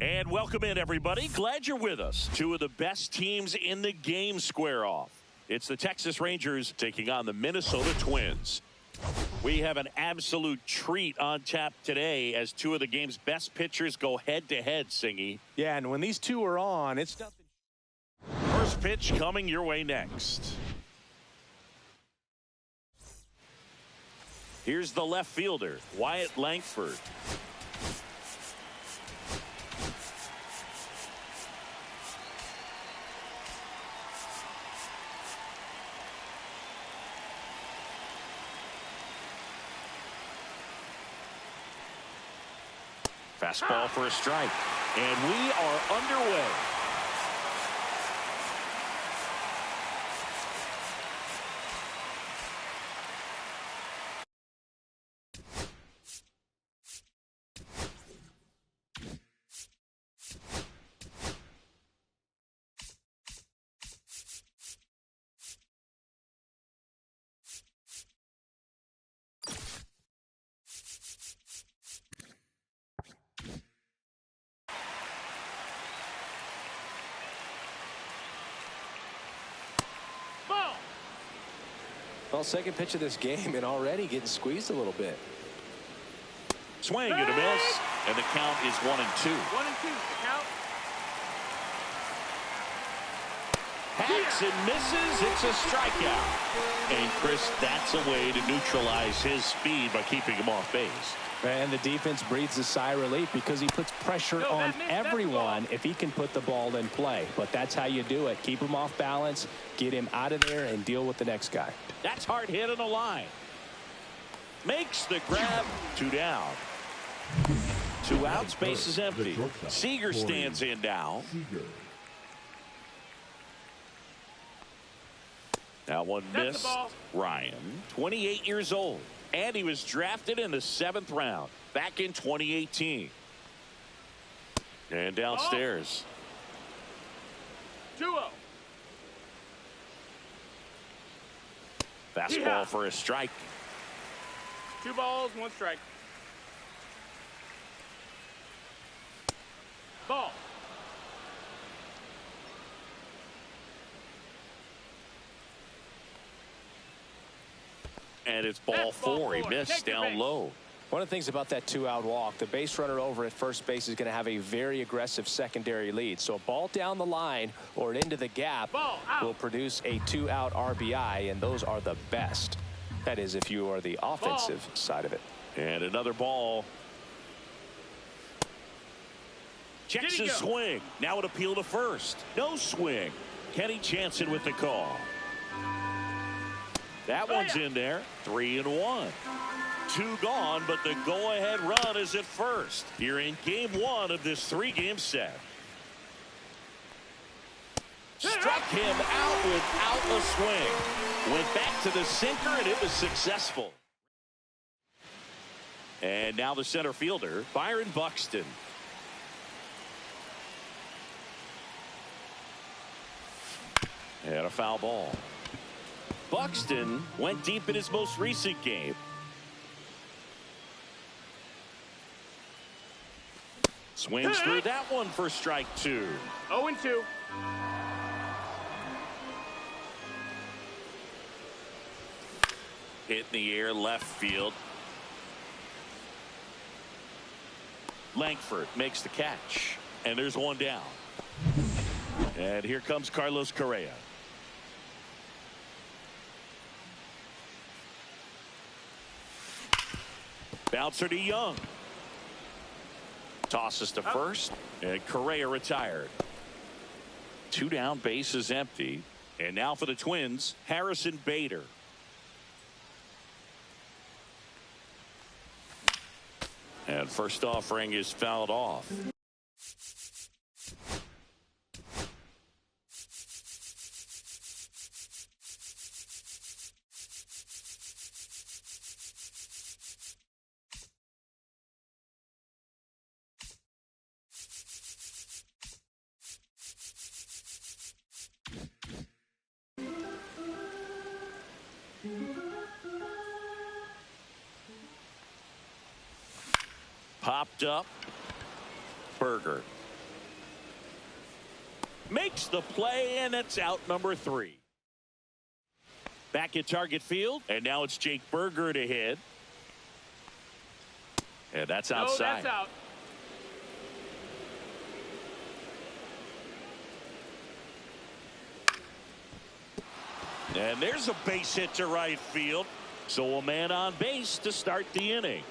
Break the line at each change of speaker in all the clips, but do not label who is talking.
And welcome in, everybody. Glad you're with us. Two of the best teams in the game square off. It's the Texas Rangers taking on the Minnesota Twins. We have an absolute treat on tap today as two of the game's best pitchers go head-to-head, Singy.
Yeah, and when these two are on, it's nothing.
First pitch coming your way next. Here's the left fielder, Wyatt Langford. Fastball for a strike. And we are underway.
Well, second pitch of this game and already getting squeezed a little bit.
Swing and a miss, and the count is 1-2.
1-2, the count.
Hacks and misses. It's a strikeout. And Chris, that's a way to neutralize his speed by keeping him off base.
And the defense breathes a sigh of relief because he puts pressure on everyone if he can put the ball in play. But that's how you do it. Keep him off balance, get him out of there, and deal with the next guy.
That's hard hit on the line. Makes the grab. 2 down. 2 outs, base is empty. Seager stands in now. Now one missed. Ryan, 28 years old. And he was drafted in the 7th round back in 2018. And downstairs.
2-0.
Fastball for a strike.
2 balls, 1 strike. Ball.
And it's ball 4. He missed down low.
One of the things about that 2-out walk, the base runner over at first base is going to have a very aggressive secondary lead. So a ball down the line or into the gap will produce a 2-out RBI, and those are the best. That is, if you are the offensive side of it.
And another ball. Checks his swing. Now an appeal to first. No swing. Kenny Jansen with the call. That one's in there. 3-1. 2 gone, but the go-ahead run is at first here in game 1 of this 3-game set. Struck him out without a swing. Went back to the sinker, and it was successful. And now the center fielder, Byron Buxton. And a foul ball. Buxton went deep in his most recent game. Swings through that one for strike 2.
0-2.
Hit in the air left field. Langford makes the catch. And there's 1 down. And here comes Carlos Correa. Bouncer to Young. Tosses to first, and Correa retired. 2 down, base is empty. And now for the Twins, Harrison Bader. And first offering is fouled off. Popped up. Berger makes the play, and it's out number 3. Back at target field, and now it's Jake Berger to hit. And that's outside.
No, that's out.
And there's a base hit to right field. So a man on base to start the inning.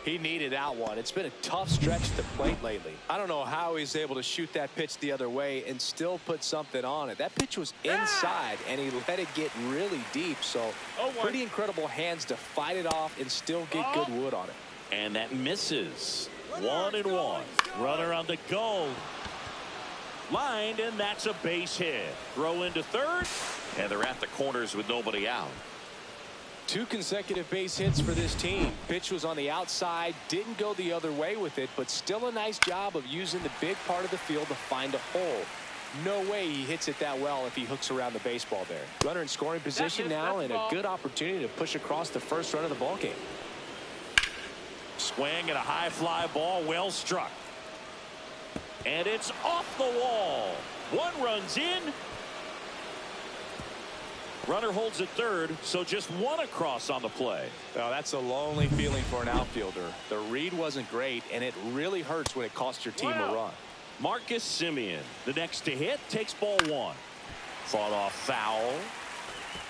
He needed that one. It's been a tough stretch at the plate lately. I don't know how he's able to shoot that pitch the other way and still put something on it. That pitch was inside, and he let it get really deep. So pretty incredible hands to fight it off and still get good wood on it.
And that misses. 1-1. Runner on the go. Lined, and that's a base hit. Throw into third, and they're at the corners with nobody out.
2 consecutive base hits for this team. Pitch was on the outside, didn't go the other way with it, but still a nice job of using the big part of the field to find a hole. No way he hits it that well if he hooks around the baseball there. Runner in scoring position now, and a good opportunity to push across the first run of the ball game.
Swing and a high fly ball, well struck. And it's off the wall. 1 runs in. Runner holds at third, so just 1 across on the play.
Well, that's a lonely feeling for an outfielder. The read wasn't great, and it really hurts when it costs your team a run.
Marcus Semien, the next to hit, takes ball 1. Fought off foul.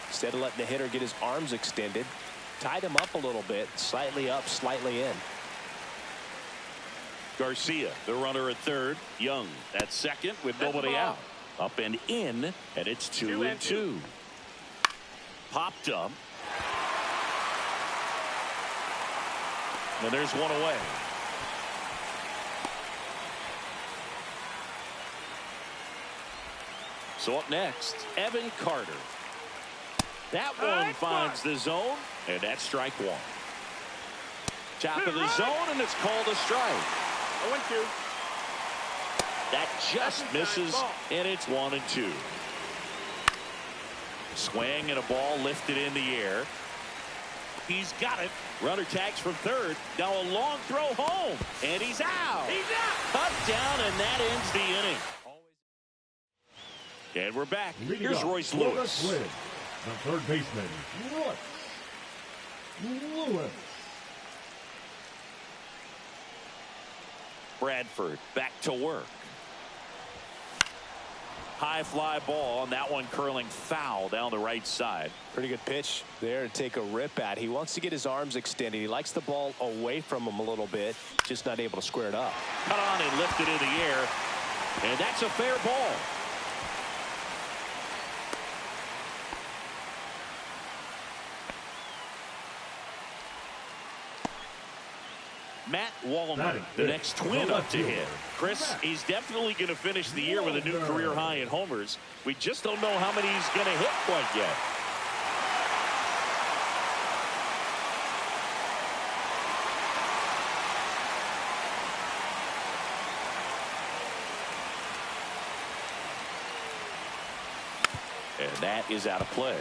Instead of letting the hitter get his arms extended, tied him up a little bit, slightly up, slightly in.
Garcia, the runner at third. Young at second with nobody out. Up and in, and it's 2-2. Popped up. And there's 1 away. So up next, Evan Carter. That one finds the zone, and that's strike 1. Top of the zone, and it's called a strike.
0-2.
That just misses, and it's 1-2. Swing and a ball lifted in the air. He's got it. Runner tags from third. Now a long throw home, and he's out.
He's out.
Cut down, and that ends the inning. And we're back. Here's Royce Lewis.
The third baseman, Royce Lewis.
Bradford back to work. High fly ball, and that one curling foul down the right side.
Pretty good pitch there to take a rip at. He wants to get his arms extended. He likes the ball away from him a little bit, just not able to square it up.
Cut on and lifted in the air, and that's a fair ball. Matt Wallman, the next Twin up to hit. Chris, he's definitely going to finish the year with a new career high in homers. We just don't know how many he's going to hit quite yet. And that is out of play.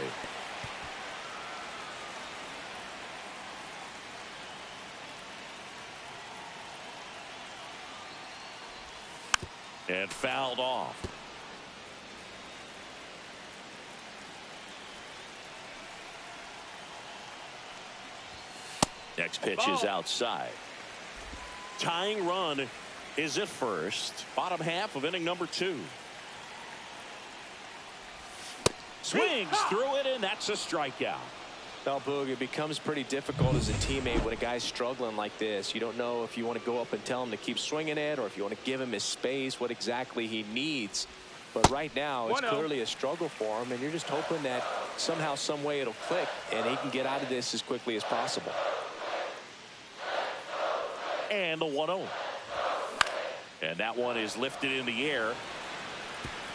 And fouled off. Next pitch is outside. Tying run is at first. Bottom half of inning number 2. Swings through it, and that's a strikeout.
Well, Boog, it becomes pretty difficult as a teammate when a guy's struggling like this. You don't know if you want to go up and tell him to keep swinging it or if you want to give him his space, what exactly he needs. But right now, it's clearly a struggle for him, and you're just hoping that somehow, some way it'll click, and he can get out of this as quickly as possible.
And the 1-0. And that one is lifted in the air,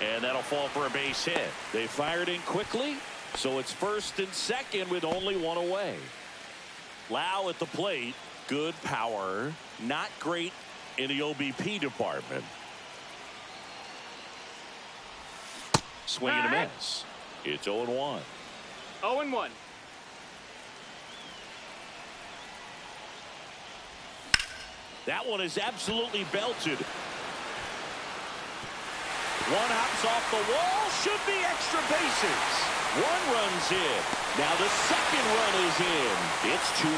and that'll fall for a base hit. They fired in quickly. So it's first and second with only 1 away. Lau at the plate. Good power. Not great in the OBP department. Swing and a miss. It's 0-1.
0-1.
That one is absolutely belted. One hops off the wall. Should be extra bases. One run's in. Now the second run is in. It's 2-1.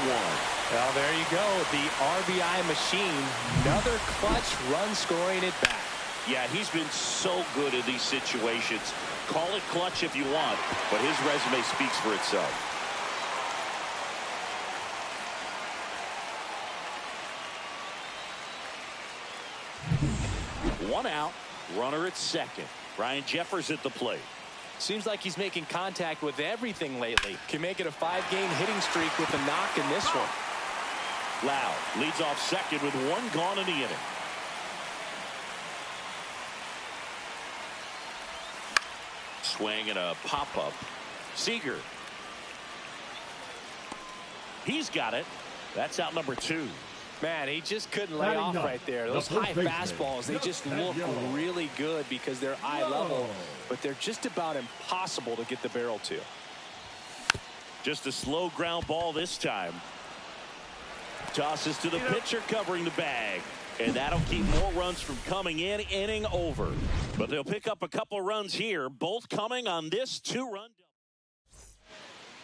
Well, there you go. The RBI machine. Another clutch run scoring at bat.
Yeah, he's been so good in these situations. Call it clutch if you want, but his resume speaks for itself. One out, runner at second. Ryan Jeffers at the plate.
Seems like he's making contact with everything lately. Can make it a 5-game hitting streak with a knock in this one.
Loud leads off second with one gone in the inning. Swing and a pop-up. Seager. He's got it. That's out number 2.
Man, he just couldn't lay off right there. Those high fastballs, they just look really good because they're eye level, but they're just about impossible to get the barrel to.
Just a slow ground ball this time. Tosses to the pitcher covering the bag. And that'll keep more runs from coming in, inning over. But they'll pick up a couple of runs here, both coming on this 2-run.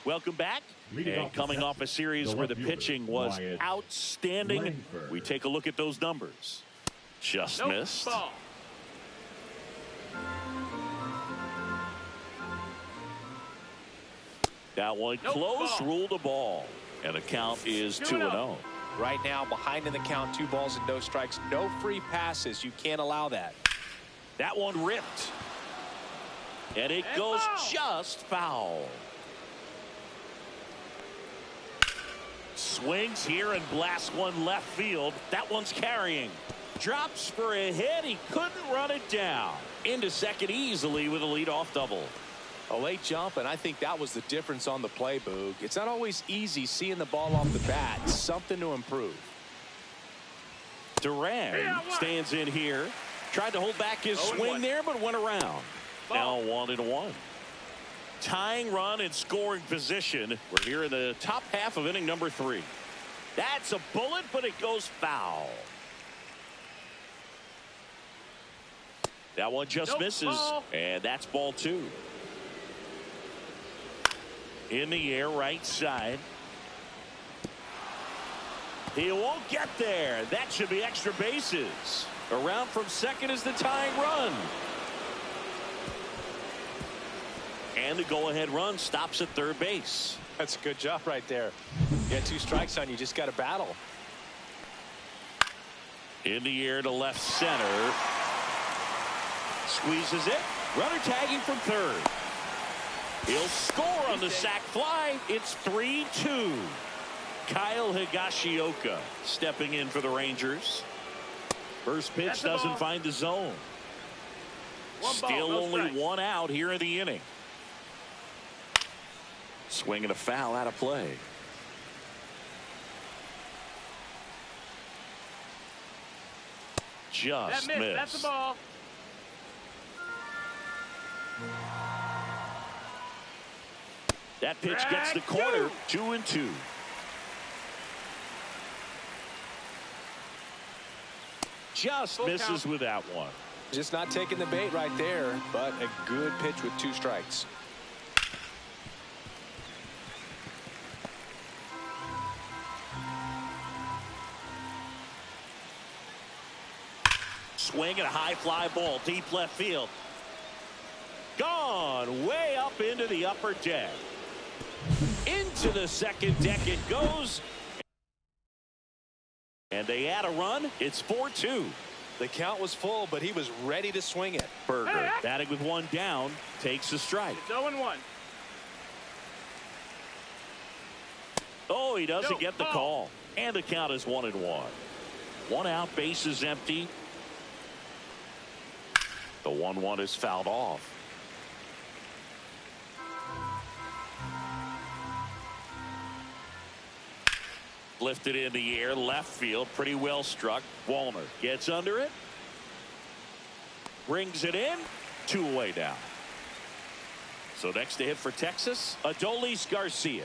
Welcome back. And coming off a series where the pitching was outstanding, we take a look at those numbers. Just missed.
Ball.
That one close, ruled the ball. And the count is 2-0.
Right now, behind in the count, 2 balls and no strikes. No free passes. You can't allow that.
That one ripped. And it goes just foul. Swings here and blasts one left field. That one's carrying. Drops for a hit. He couldn't run it down. Into second easily with a leadoff double.
A late jump, and I think that was the difference on the play, Boog. It's not always easy seeing the ball off the bat. Something to improve.
Duran stands in here. Tried to hold back his swing there, but went around. Now 1-1. Tying run in scoring position. We're here in the top half of inning number 3. That's a bullet, but it goes foul. That one just misses, and that's ball 2. In the air, right side. He won't get there. That should be extra bases. Around from second is the tying run. And the go-ahead run stops at third base.
That's a good job right there. You got 2 strikes on you. Just got to battle.
In the air to left center. Squeezes it. Runner tagging from third. He'll score on the sac fly. It's 3-2. Kyle Higashioka stepping in for the Rangers. First pitch doesn't find the zone. Still only 1 out here in the inning. Swinging a foul out of play. Just missed.
That's the ball.
That pitch gets the corner. 2-2. Just misses with that one.
Just not taking the bait right there, but a good pitch with 2 strikes.
Swing and a high fly ball deep left field. Gone way up into the upper deck. Into the second deck it goes. And they add a run. It's 4-2.
The count was full, but he was ready to swing it.
Berger batting with 1 down takes a strike.
It's 0-1.
Oh, he doesn't get the call. And the count is 1-1. 1 out, base is empty. The 1-1 is fouled off. Lifted in the air, left field, pretty well struck. Walner gets under it. Brings it in. 2 away now. So next to hit for Texas, Adolis Garcia.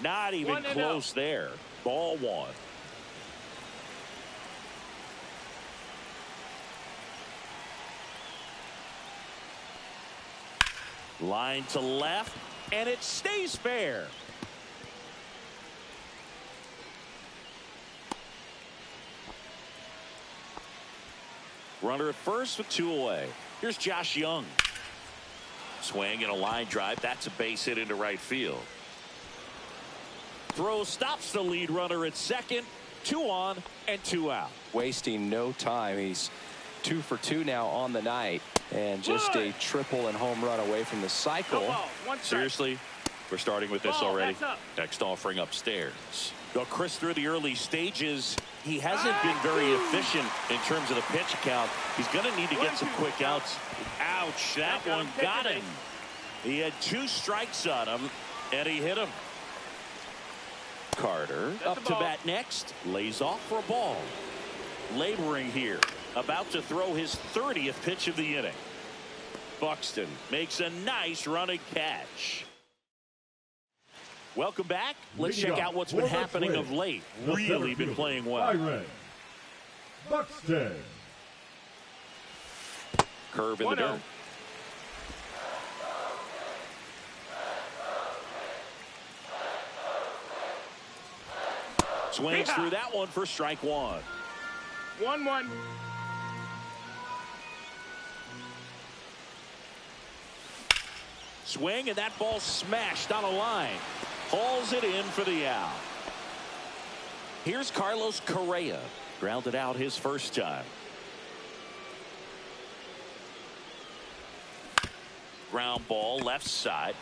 Not even close there. Ball 1. Line to left, and it stays fair. Runner at first with 2 away. Here's Josh Young. Swing and a line drive. That's a base hit into right field. Throw stops the lead runner at second. 2 on and 2 out.
Wasting no time. He's 2 for 2 now on the night, and just a triple and home run away from the cycle.
Seriously, we're starting with this already. Next offering upstairs. Well, Chris, through the early stages, he hasn't been very efficient in terms of the pitch count. He's going to need to get some quick outs. Ouch, that one got him. He had 2 strikes on him, and he hit him. Carter up to bat next. Lays off for a ball. Laboring here. About to throw his 30th pitch of the inning. Buxton makes a nice running catch. Welcome back. Let's check out what's been happening of late. Really been playing well.
Buxton.
Curve in the dirt. Swings through that one for strike 1.
1-1.
Swing, and that ball smashed on a line. Hauls it in for the out. Here's Carlos Correa. Grounded out his first time. Ground ball left side.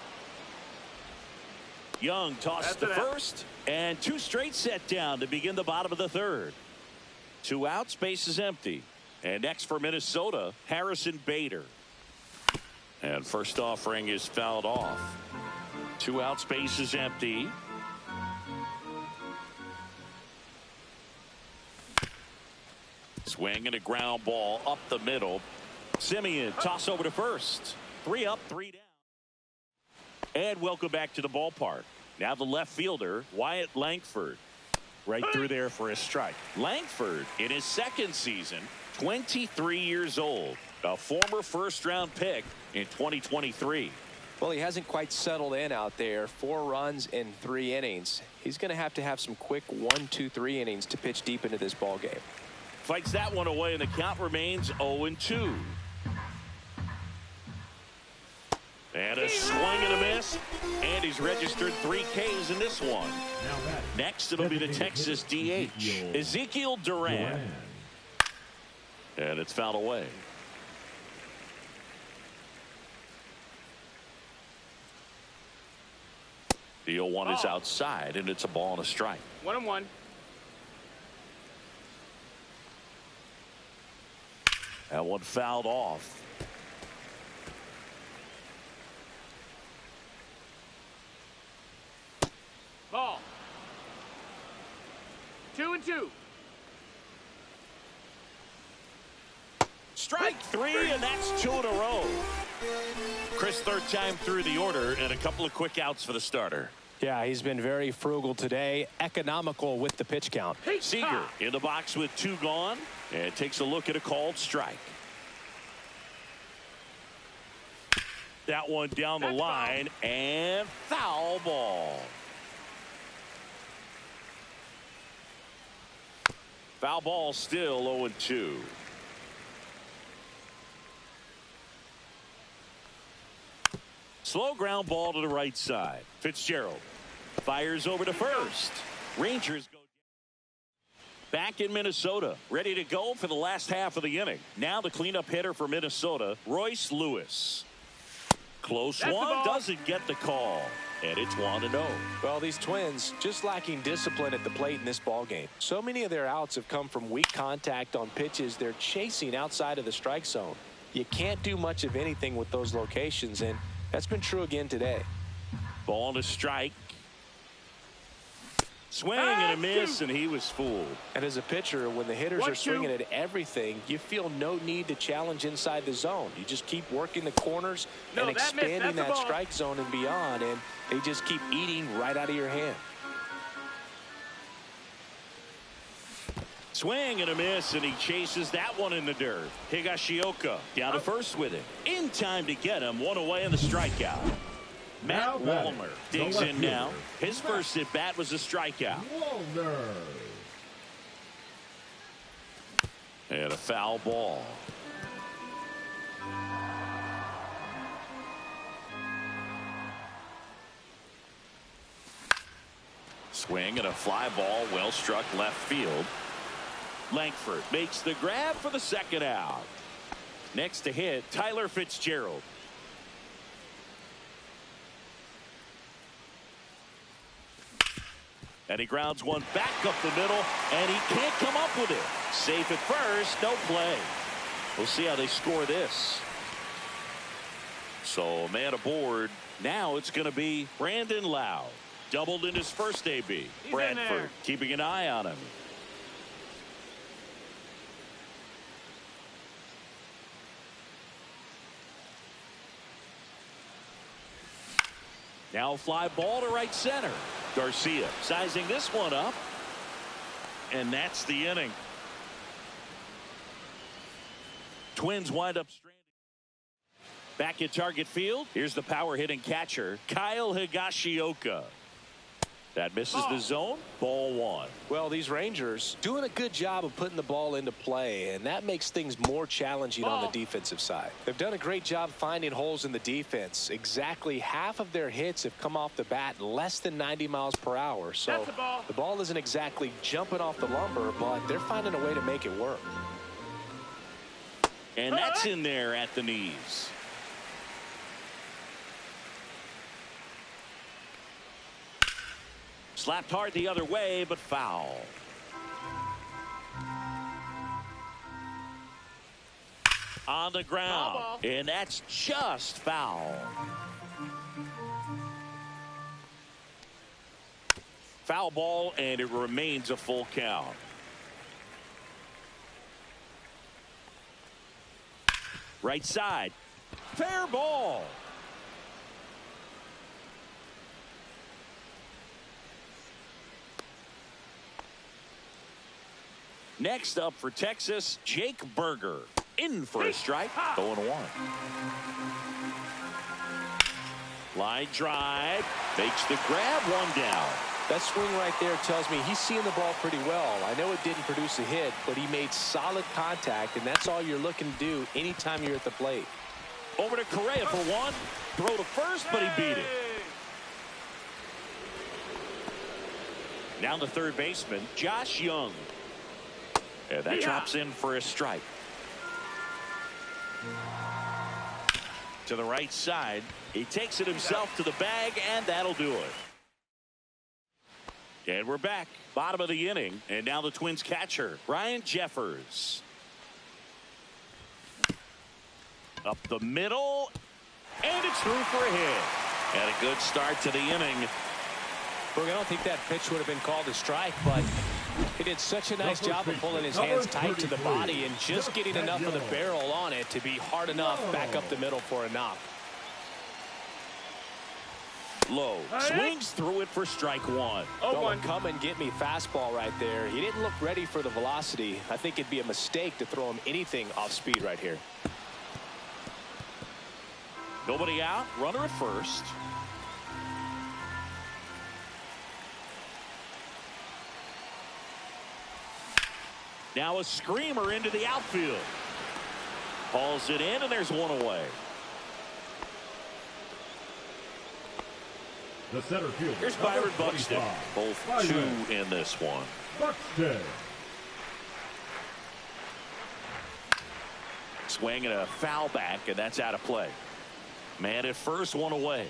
Young tossed to first, and 2 straight set down to begin the bottom of the 3rd. 2 outs, base is empty. And next for Minnesota, Harrison Bader. And first offering is fouled off. 2 outs, base is empty. Swing and a ground ball up the middle. Simeon toss over to first. 3 up, 3 down. And welcome back to the ballpark. Now the left fielder, Wyatt Langford. Right through there for a strike. Langford, in his 2nd season, 23 years old. A former first-round pick in 2023.
Well, he hasn't quite settled in out there. 4 runs in 3 innings. He's going to have some quick 1, 2, 3 innings to pitch deep into this ball game.
Fights that one away, and the count remains 0-2. And a swing and a miss. And he's registered 3 Ks in this one. Next, it'll be the Texas DH, Ezekiel Duran. And it's fouled away. The 0-1 is outside, and it's a ball and a strike.
1-1.
That one fouled off.
Ball. 2-2.
Strike 3, and that's 2 in a row. Chris, 3rd time through the order, and a couple of quick outs for the starter.
Yeah, he's been very frugal today, economical with the pitch count.
Seager in the box with 2 gone, and takes a look at a called strike. That one down the line, and foul ball. Foul ball, still 0-2. Slow ground ball to the right side. Fitzgerald fires over to first. Rangers go back in Minnesota, ready to go for the last half of the inning. Now the cleanup hitter for Minnesota, Royce Lewis. Close one, doesn't get the call, and it's 1-0.
Well, these Twins just lacking discipline at the plate in this ball game. So many of their outs have come from weak contact on pitches they're chasing outside of the strike zone. You can't do much of anything with those locations, and that's been true again today.
Ball to strike. Swing and a miss, and he was fooled.
And as a pitcher, when the hitters are swinging at everything, you feel no need to challenge inside the zone. You just keep working the corners and expanding that strike zone and beyond, and they just keep eating right out of your hand.
Swing and a miss, and he chases that one in the dirt. Higashioka down to first with it. In time to get him. One away in the strikeout. Matt Wallner digs in now. His first at bat was a strikeout. And a foul ball. Swing and a fly ball, well struck left field. Langford makes the grab for the second out. Next to hit, Tyler Fitzgerald. And he grounds one back up the middle, and he can't come up with it. Safe at first, no play. We'll see how they score this. So, man aboard. Now it's going to be Brandon Lau. Doubled in his first AB. Bradford keeping an eye on him. Now fly ball to right center. Garcia sizing this one up. And that's the inning. Twins wind up stranded. Back at target field. Here's the power hitting catcher, Kyle Higashioka. That misses the zone. Ball one.
Well, these Rangers doing a good job of putting the ball into play, and that makes things more challenging on the defensive side. They've done a great job finding holes in the defense. Exactly half of their hits have come off the bat less than 90 miles per hour. So the ball isn't exactly jumping off the lumber, but they're finding a way to make it work.
And that's in there at the knees. Slapped hard the other way, but foul. On the ground, and that's just foul. Foul ball, and it remains a full count. Right side, fair ball. Next up for Texas, Jake Berger. In for a strike. 0-1. Line drive. Makes the grab, one down.
That swing right there tells me he's seeing the ball pretty well. I know it didn't produce a hit, but he made solid contact, and that's all you're looking to do anytime you're at the plate.
Over to Correa for one. Throw to first, but he beat it. Now the third baseman, Josh Young. And that drops in for a strike. To the right side. He takes it himself to the bag, and that'll do it. And we're back. Bottom of the inning. And now the Twins catcher, Ryan Jeffers. Up the middle. And it's through for a hit. And a good start to the inning.
Look, I don't think that pitch would have been called a strike, but he did such a nice job of pulling his hands tight to the body and just getting enough of the barrel on it to be hard enough back up the middle for a knock.
Low swings through it for strike one.
Oh, come and get me fastball right there. He didn't look ready for the velocity. I think it'd be a mistake to throw him anything off speed right here.
Nobody out. Runner at first. Now a screamer into the outfield. Hauls it in, and there's one away.
The center fielder.
Here's Byron Buxton. Both two in this one.
Buxton.
Swing and a foul back, and that's out of play. Man at first, one away.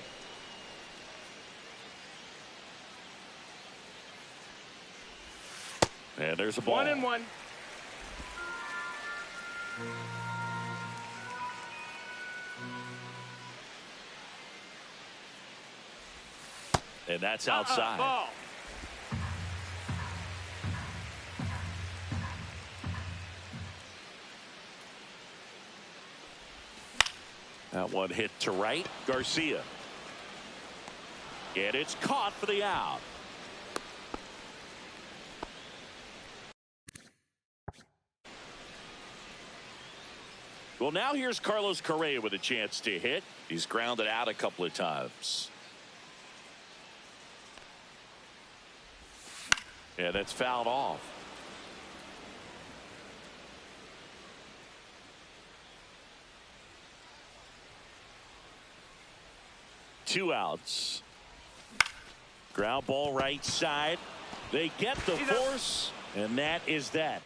And there's a ball.
1-1.
And that's outside.
Ball.
That one hit to right. Garcia. And it's caught for the out. Well, now here's Carlos Correa with a chance to hit. He's grounded out a couple of times. Yeah, that's fouled off. Two outs. Ground ball right side. They get the force, and that is that.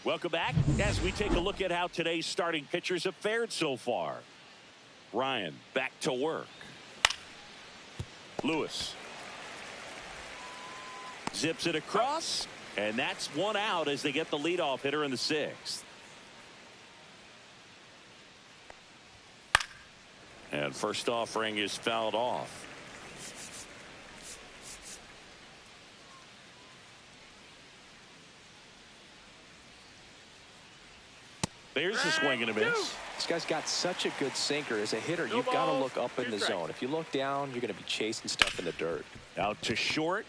Welcome back as we take a look at how today's starting pitchers have fared so far. Ryan back to work. Lewis zips it across, and that's one out as they get the leadoff hitter in the sixth. And first offering is fouled off. There's a swing and a miss.
This guy's got such a good sinker. As a hitter, you've got to look up in the zone. If you look down, you're going to be chasing stuff in the dirt.
Out to short.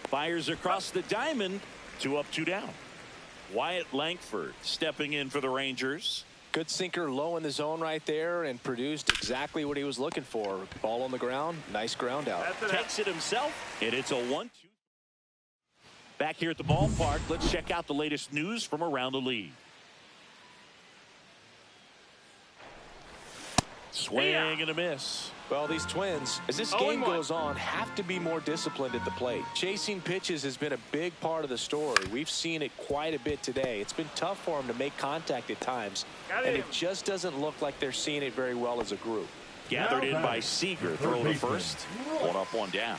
Fires across the diamond. 2 up, 2 down. Wyatt Langford stepping in for the Rangers.
Good sinker low in the zone right there and produced exactly what he was looking for. Ball on the ground. Nice ground out.
Takes it himself, and it's a 1-2. Back here at the ballpark, let's check out the latest news from around the league. Swing and a miss.
Well, these Twins, as this game goes on, have to be more disciplined at the plate. Chasing pitches has been a big part of the story. We've seen it quite a bit today. It's been tough for them to make contact at times, and it just doesn't look like they're seeing it very well as a group.
Gathered in by Seager. Throw to first. 1 up, 1 down.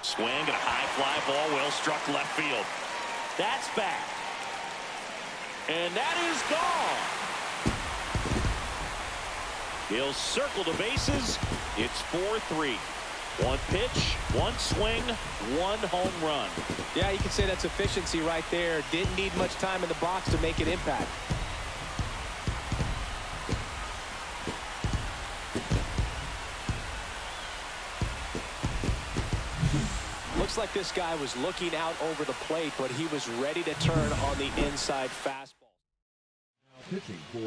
Swing and a high fly ball. Well struck left field. That's back. And that is gone. He'll circle the bases. It's 4-3. 1 pitch, 1 swing, 1 home run.
Yeah, you can say that's efficiency right there. Didn't need much time in the box to make it impact. Looks like this guy was looking out over the plate, but he was ready to turn on the inside fastball.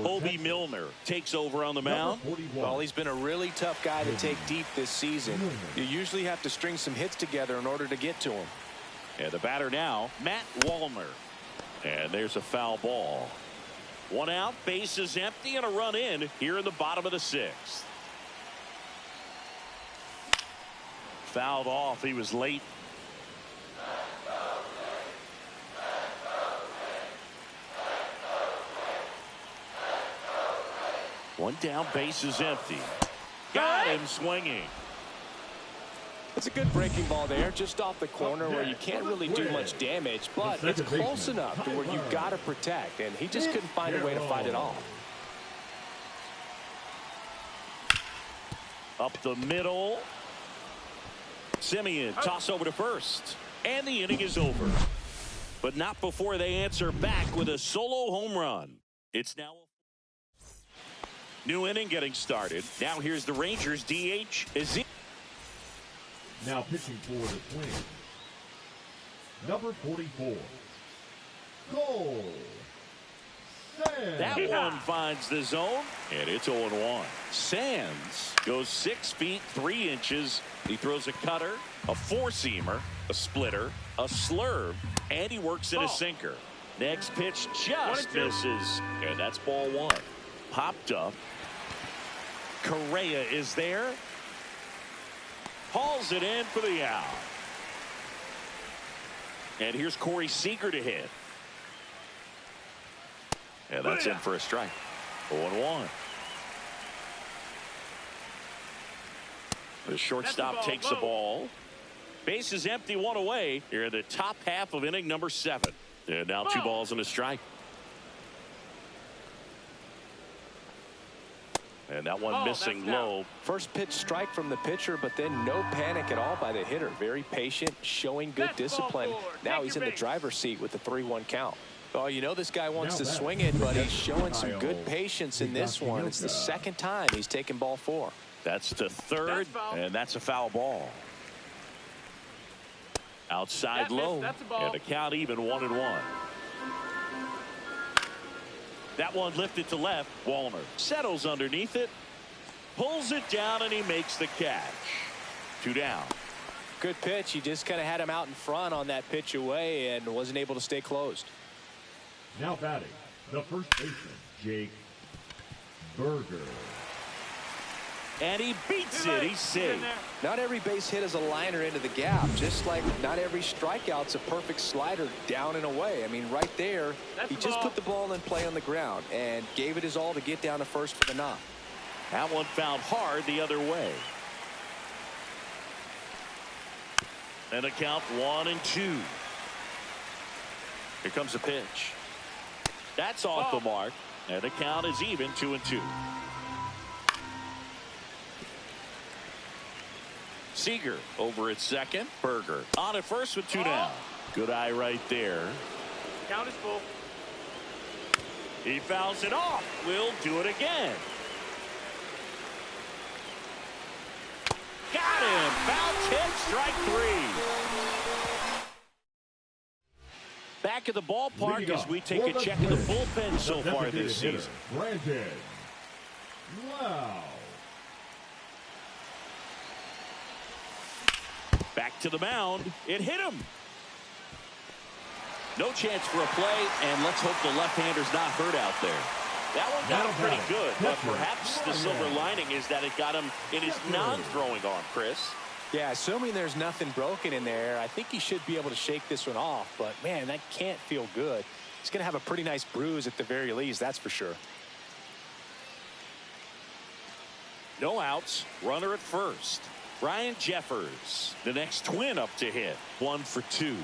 Obi Milner takes over on the mound.
Well, he's been a really tough guy to take deep this season. You usually have to string some hits together in order to get to him.
And the batter now, Matt Wallner. And there's a foul ball. 1 out, base is empty, and a run in here in the bottom of the 6th. Fouled off. He was late. One down, base is empty. Got him swinging.
It's a good breaking ball there, just off the corner where you can't really do much damage, but it's close enough to where you've got to protect, and he just couldn't find a way to fight it off.
Up the middle. Simeon toss over to first, and the inning is over. But not before they answer back with a solo home run. It's now new inning getting started. Now here's the Rangers DH.
Now pitching for the Twins, number 44, Cole Sands.
That one finds the zone, and it's 0-1. Sands goes 6 feet 3 inches. He throws a cutter, a 4-seamer, a splitter, a slurve, and he works in a sinker. Next pitch just misses, and that's ball 1. Popped up. Correa is there. Hauls it in for the out. And here's Corey Seager to hit. And that's in for a strike. 0-1. The shortstop takes the ball. Base is empty, 1 away. Here in the top half of inning number 7. And now 2 balls and a strike. And that one missing low.
First pitch strike from the pitcher, but then no panic at all by the hitter. Very patient, showing good discipline. Now he's in the driver's seat with the 3-1 count. Oh, you know this guy wants to swing it, but he's showing some good patience in this one. It's the 2nd time he's taken ball 4.
That's to third, and that's a foul ball. Outside low,
that's a ball.
and the count even 1-1. That one lifted to left. Wallner settles underneath it, pulls it down, and he makes the catch. 2 down.
Good pitch. He just kind of had him out in front on that pitch away and wasn't able to stay closed.
Now batting, the first baseman, Jake Berger.
And he beats it. He's safe.
Not every base hit is a liner into the gap, just like not every strikeout's a perfect slider down and away. I mean, right there, he just put the ball in play on the ground and gave it his all to get down to first for the knock.
That one fouled hard the other way. And a count 1-2. Here comes a pitch. That's off the mark. And the count is even 2-2. Seager over at second. Berger on at first with 2 down. Good eye right there.
Count is full.
He fouls it off. We'll do it again. Got him. Foul tip, strike 3. Back at the ballpark as we take a check of the bullpen so far this season.
Brandon. Wow.
Back to the mound. It hit him. No chance for a play, and let's hope the left-hander's not hurt out there. That one got him pretty good, but perhaps the silver lining is that it got him in his non-throwing arm, Chris.
Yeah, assuming there's nothing broken in there, I think he should be able to shake this one off. But, man, that can't feel good. He's going to have a pretty nice bruise at the very least, that's for sure.
No outs. Runner at first. Ryan Jeffers, the next twin up to hit. 1 for 2.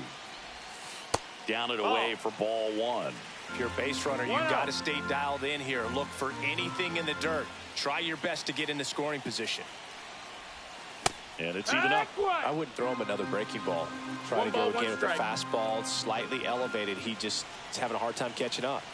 Down and away for ball 1.
If you're a base runner, you've got to stay dialed in here. Look for anything in the dirt. Try your best to get in the scoring position.
And it's even up.
I wouldn't throw him another breaking ball. Try to go again with the fastball. Slightly elevated. He just is having a hard time catching up.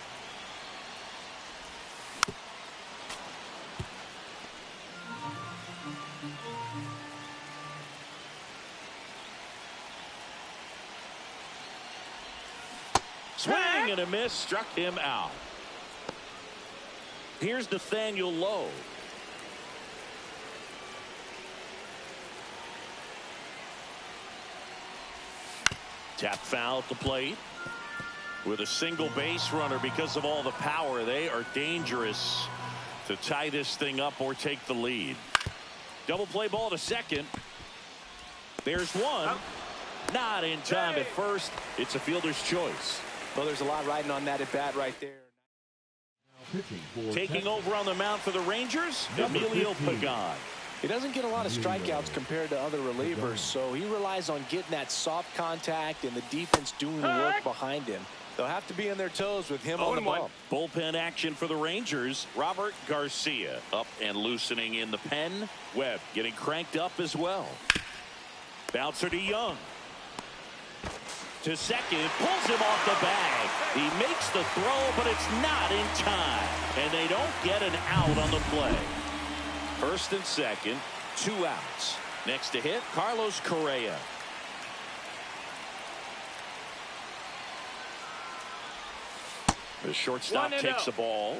Swing and a miss, struck him out. Here's Nathaniel Lowe. Tap foul at the plate. With a single base runner, because of all the power, they are dangerous to tie this thing up or take the lead. Double play ball to second. There's one. Not in time at first. It's a fielder's choice.
Well, there's a lot riding on that at bat right there.
Taking over on the mound for the Rangers, Emilio Pagan.
He doesn't get a lot of strikeouts compared to other relievers, so he relies on getting that soft contact and the defense doing the work behind him. They'll have to be on their toes with him on the bump.
Bullpen action for the Rangers. Robert Garcia up and loosening in the pen. Webb getting cranked up as well. Bouncer to Young. To second, pulls him off the bag. He makes the throw, but it's not in time. And they don't get an out on the play. First and second, 2 outs. Next to hit, Carlos Correa. The shortstop takes the ball.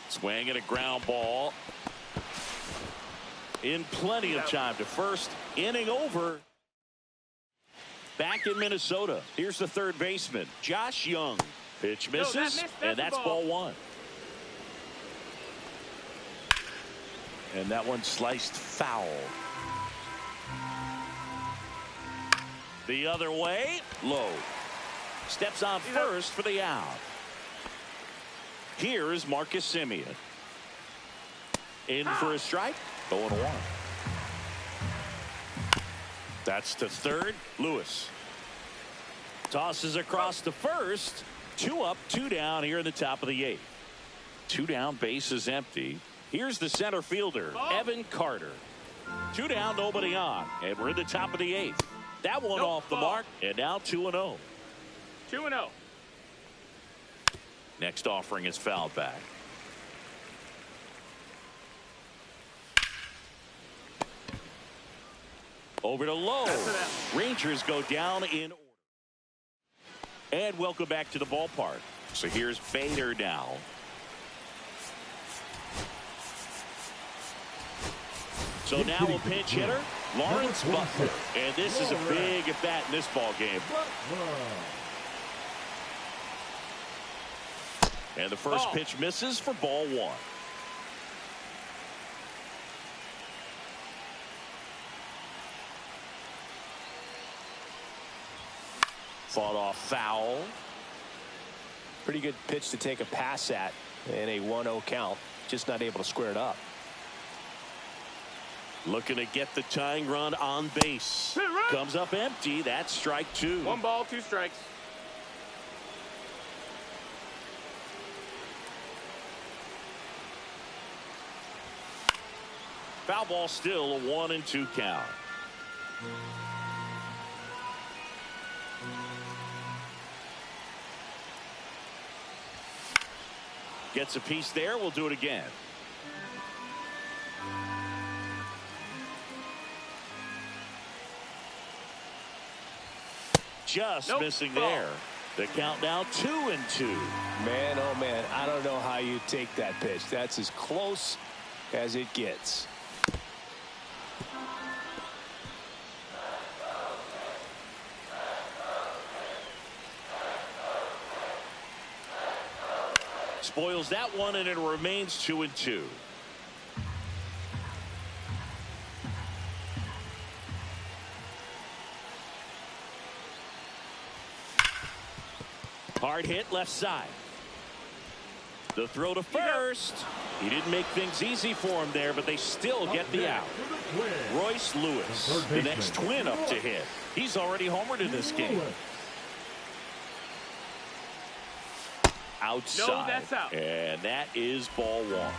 Swing and a ground ball. In plenty of time to first. Inning over. Back in Minnesota. Here's the third baseman, Josh Young. Pitch misses, and that's ball 1. And that one sliced foul. The other way, Lowe. Steps on first for the out. Here is Marcus Semien. In for a strike. 0-1. That's to third. Lewis tosses across to first. 2 up, 2 down here in the top of the 8th. 2 down, base is empty. Here's the center fielder, Evan Carter. 2 down, nobody on. And we're in the top of the 8th. That one off the mark, and now 2-0.
2-0.
Next offering is fouled back. Over to Lowe. Rangers go down in order. And welcome back to the ballpark. So here's Bader now. So now a pinch hitter, Lawrence Butler. And this is a big at bat in this ball game. And the first pitch misses for ball one. Fought off foul.
Pretty good pitch to take a pass at in a 1-0 count. Just not able to square it up.
Looking to get the tying run on base. Comes up empty. That's strike two.
1 ball, 2 strikes.
Foul ball, still a 1-2 count. Gets a piece there. We'll do it again. Just missing there. The count now 2-2.
Man, oh man, I don't know how you take that pitch. That's as close as it gets.
Spoils that one, and it remains 2-2. Hard hit left side. The throw to first. He didn't make things easy for him there, but they still get the out. Royce Lewis, the next Twin up to hit. He's already homered in this game. Outside.
No, that's out.
And that is ball one.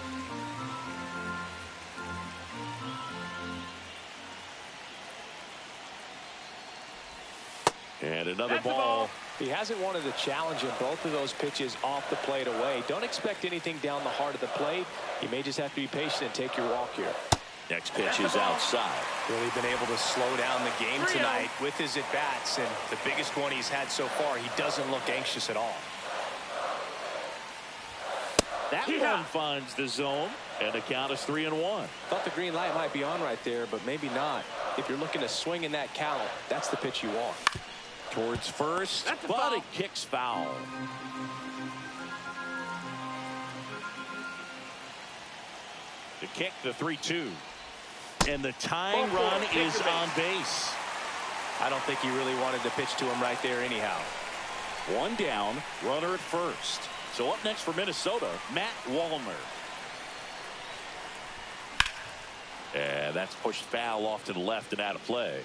And another ball.
He hasn't wanted the challenge of both of those pitches off the plate away. Don't expect anything down the heart of the plate. You may just have to be patient and take your walk here.
Next pitch is outside.
Really been able to slow down the game tonight with his at-bats, and the biggest one he's had so far, he doesn't look anxious at all.
That one finds the zone, and the count is 3-1.
Thought the green light might be on right there, but maybe not. If you're looking to swing in that count, that's the pitch you want.
Towards first, but it kicks foul. The kick, the 3-2. And the tying run is on base.
I don't think he really wanted to pitch to him right there anyhow.
One down, runner at first. So up next for Minnesota, Matt Wallner. And that's pushed foul off to the left and out of play.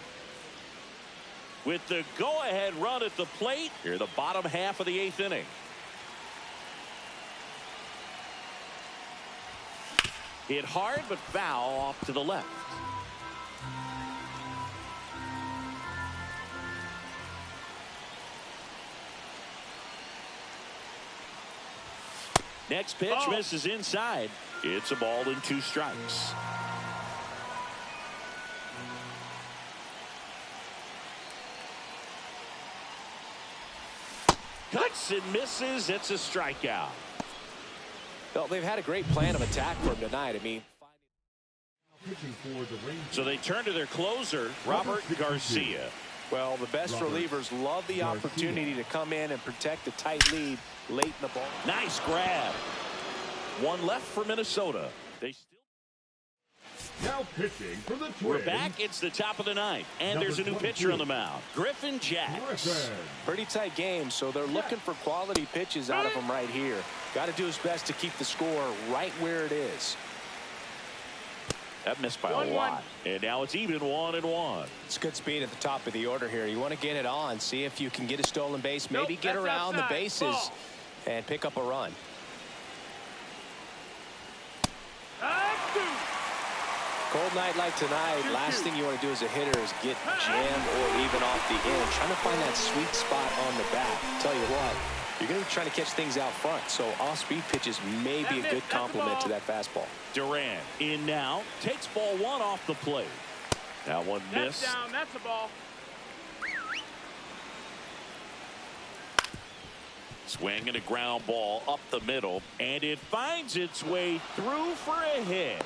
With the go-ahead run at the plate, here the bottom half of the 8th inning. Hit hard, but foul off to the left. Next pitch misses inside. It's a ball and 2 strikes. Cuts and misses. It's a strikeout.
Well, they've had a great plan of attack for him tonight. I mean,
so they turn to their closer, Robert Garcia.
Well, the best relievers love the opportunity to come in and protect a tight lead late in the ball.
Nice grab. One left for Minnesota. They still.
Now pitching for the Twins.
We're back. It's the top of the 9th, and there's a new pitcher on the mound, Griffin Jacks.
Pretty tight game, so they're looking for quality pitches out of him right here. Got to do his best to keep the score right where it is.
That missed by a lot. And now it's even 1-1.
It's good speed at the top of the order here. You want to get it on, see if you can get a stolen base, maybe get around the bases and pick up a run. Cold night like tonight, last thing you want to do as a hitter is get jammed or even off the end. Trying to find that sweet spot on the bat. Tell you what, you're going to be trying to catch things out front, so off-speed pitches may be a good complement to that fastball.
Duran in now, takes ball 1 off the plate. That one
That's
missed.
down. That's a ball.
Swing and a ground ball up the middle, and it finds its way through for a hit.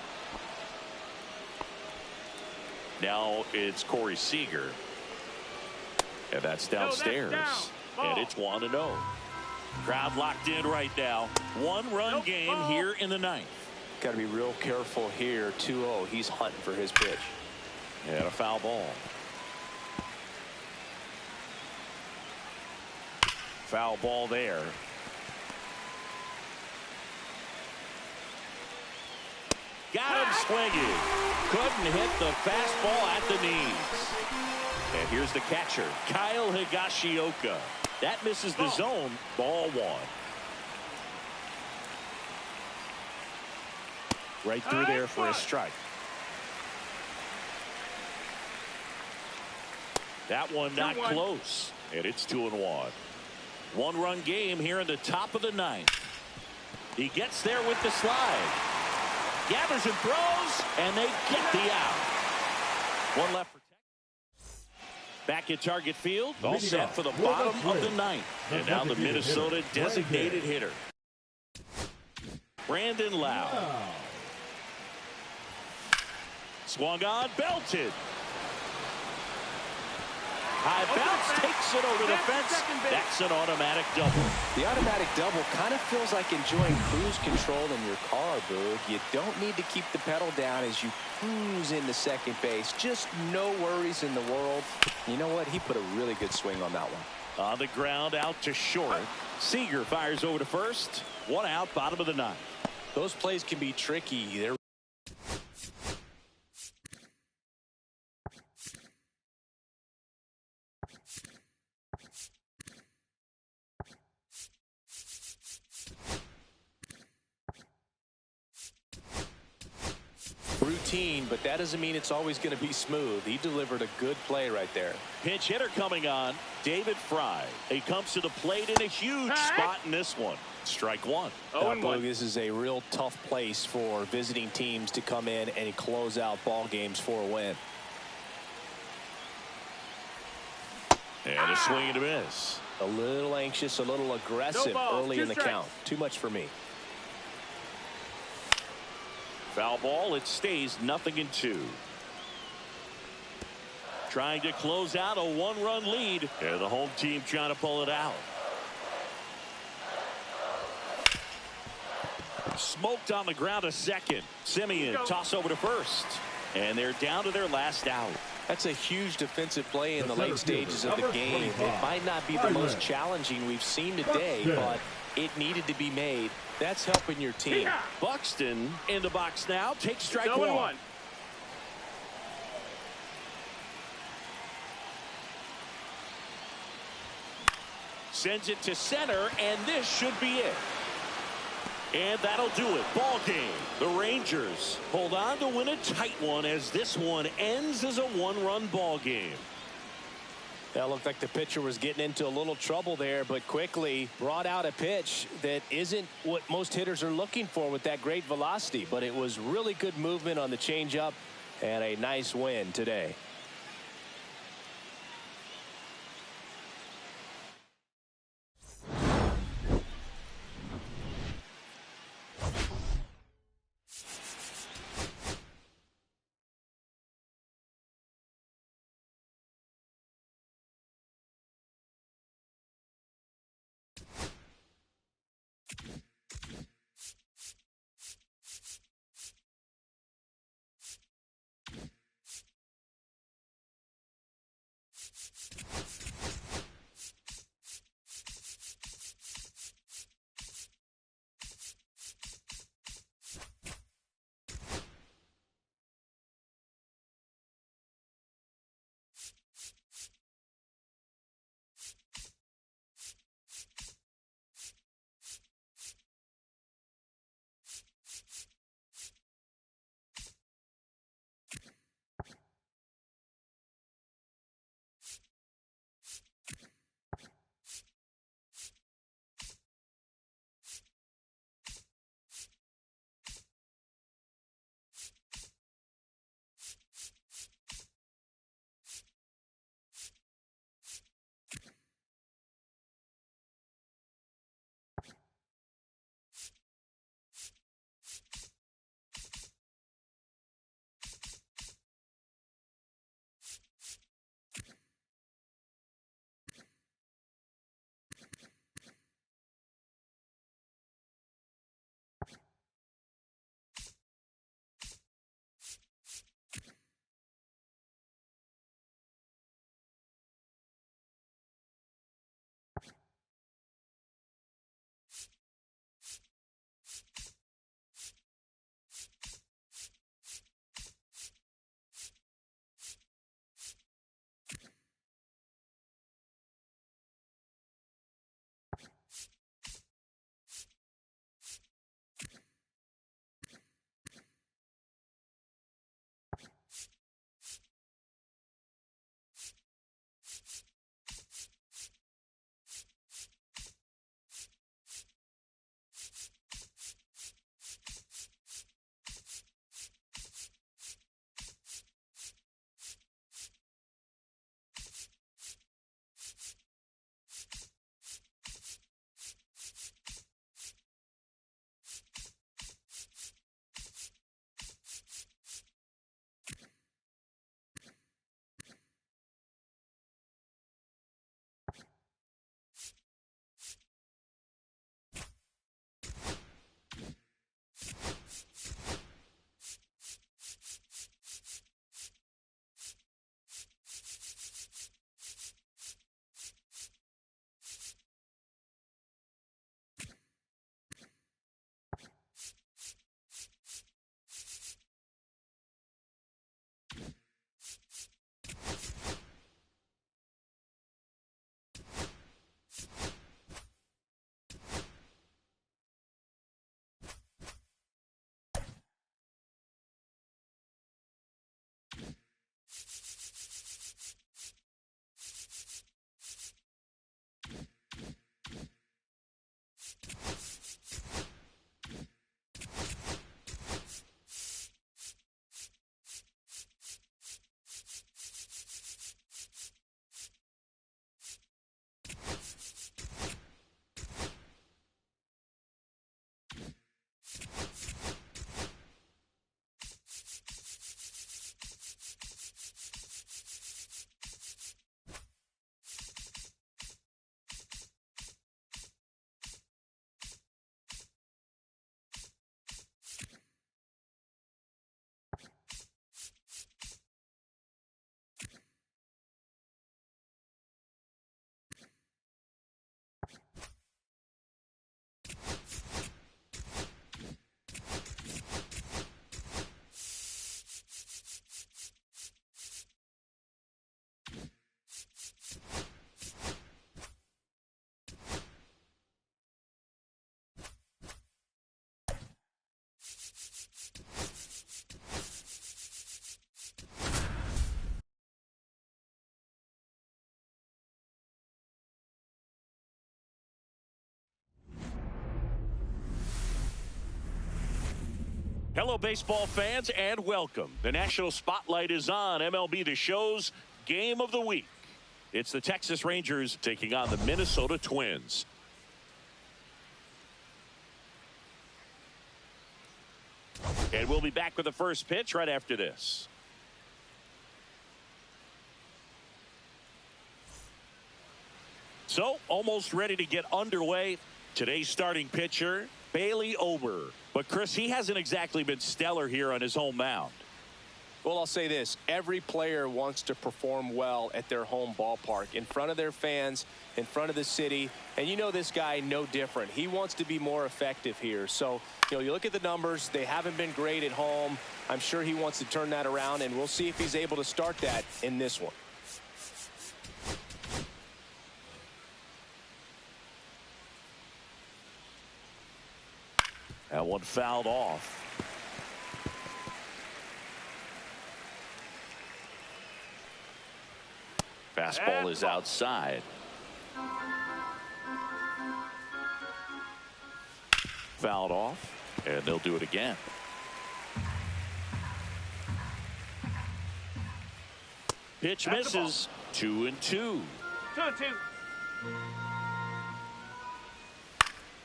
Now it's Corey Seager. And that's downstairs. And it's 1-0. Crowd locked in right now. One-run game here in the ninth.
Got to be real careful here. 2-0. He's hunting for his pitch.
And a foul ball. Foul ball there. Got him swinging. Couldn't hit the fastball at the knees. And here's the catcher, Kyle Higashioka. That misses the zone. Ball one. Right through there for a strike. That one not close. And it's 2-1. One-run game here in the top of the ninth. He gets there with the slide. Gathers and throws, and they get the out. One left for Texas. Back at target field, all set for the bottom of the ninth. And now the Minnesota designated hitter, Brandon Lau. Swung on, belted. High bounce, takes it over the fence. That's an automatic double.
The automatic double kind of feels like enjoying cruise control in your car, Boog. You don't need to keep the pedal down as you cruise into second base. Just no worries in the world. You know what? He put a really good swing on that one.
On the ground, out to short. Seager fires over to first. One out, bottom of the ninth.
Those plays can be tricky. They're routine, but that doesn't mean it's always going to be smooth. He delivered a good play right there.
Pinch hitter coming on, David Fry. He comes to the plate in a huge spot in this one. Strike one.
Boog, this is a real tough place for visiting teams to come in and close out ball games for a win.
And a swing and a miss.
A little anxious, a little aggressive early in the count. Too much for me.
Foul ball. It stays 0-2. Trying to close out a one-run lead. And the home team trying to pull it out. Smoked on the ground a second. Simeon toss over to first. And they're down to their last out.
That's a huge defensive play in the late stages of the game. It might not be the most challenging we've seen today, but it needed to be made. That's helping your team.
Buxton in the box now. Takes strike one. Sends it to center, and this should be it. And that'll do it. Ball game. The Rangers hold on to win a tight one as this one ends as a one-run ball game.
That looked like the pitcher was getting into a little trouble there, but quickly brought out a pitch that isn't what most hitters are looking for with that great velocity. But it was really good movement on the changeup and a nice win today.
Hello, baseball fans, and welcome. The national spotlight is on MLB The Show's Game of the Week. It's the Texas Rangers taking on the Minnesota Twins. And we'll be back with the first pitch right after this. So, almost ready to get underway. Today's starting pitcher, Bailey Ober. But, Chris, he hasn't exactly been stellar here on his home mound.
Well, I'll say this. Every player wants to perform well at their home ballpark, in front of their fans, in front of the city. And you know this guy no different. He wants to be more effective here. So, you look at the numbers. They haven't been great at home. I'm sure he wants to turn that around, and we'll see if he's able to start that in this one.
That one fouled off. Fastball is outside. Fouled off, and they'll do it again. Pitch misses. 2-2.
2-2.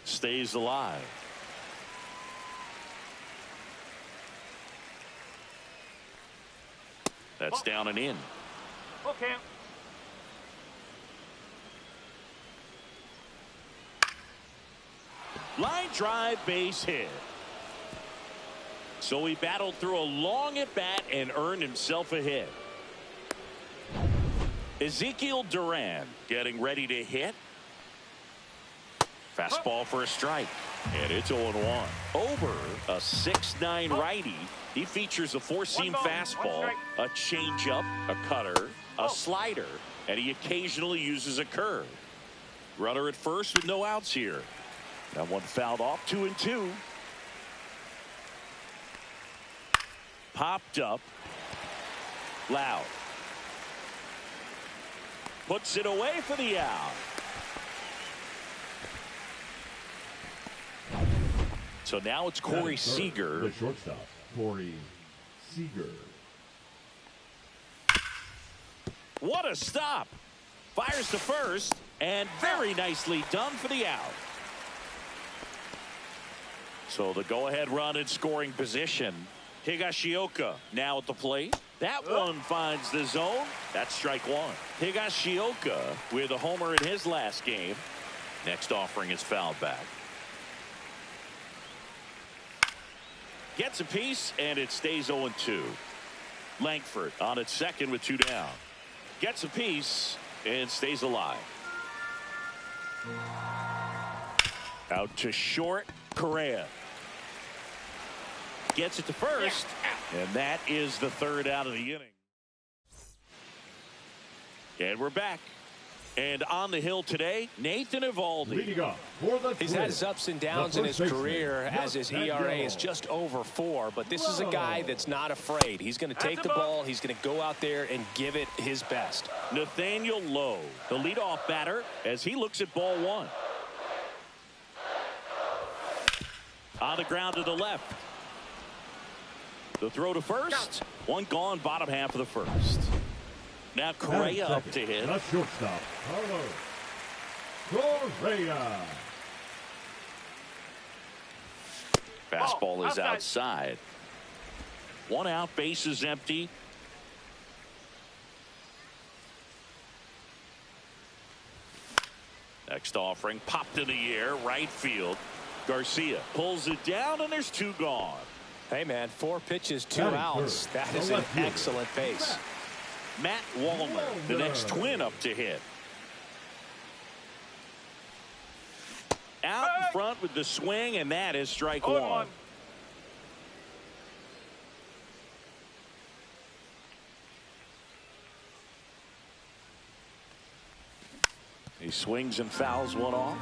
Stays alive. That's down and in.
Okay.
Line drive, base hit. So he battled through a long at bat and earned himself a hit. Ezekiel Duran getting ready to hit. Fastball for a strike. And it's 0-1. Ober, a 6'9" righty. He features a four-seam fastball, a changeup, a cutter, a slider, and he occasionally uses a curve. Runner at first with no outs here. That one fouled off. 2-2. Popped up. Loud. Puts it away for the out. So now it's Corey Seager.
The shortstop, Corey Seager.
What a stop. Fires to first, and very nicely done for the out. So the go-ahead run in scoring position. Higashioka now at the plate. That one finds the zone. That's strike one. Higashioka with a homer in his last game. Next offering is fouled back. Gets a piece, and it stays 0-2. Langford on its second with 2 down. Gets a piece and stays alive. Out to short, Correa. Gets it to first, and that is the third out of the inning. And we're back. And on the hill today, Nathan Eovaldi.
He's had his ups and downs in his career, as his ERA is just over 4. But this is a guy that's not afraid. He's going to take the ball. He's going to go out there and give it his best.
Nathaniel Lowe, the leadoff batter, as he looks at ball one. On the ground to the left. The throw to first. One gone, bottom half of the first. Now Correa up to hit.
The shortstop, Carlos Correa.
Fastball is outside. 1 out, base is empty. Next offering popped in the air, right field. Garcia pulls it down, and there's 2 gone.
Hey, man, 4 pitches, 2 outs. That is an excellent pace.
Matt Wallner, the next Twin, up to hit. Out in front with the swing, and that is strike one. He swings and fouls one off.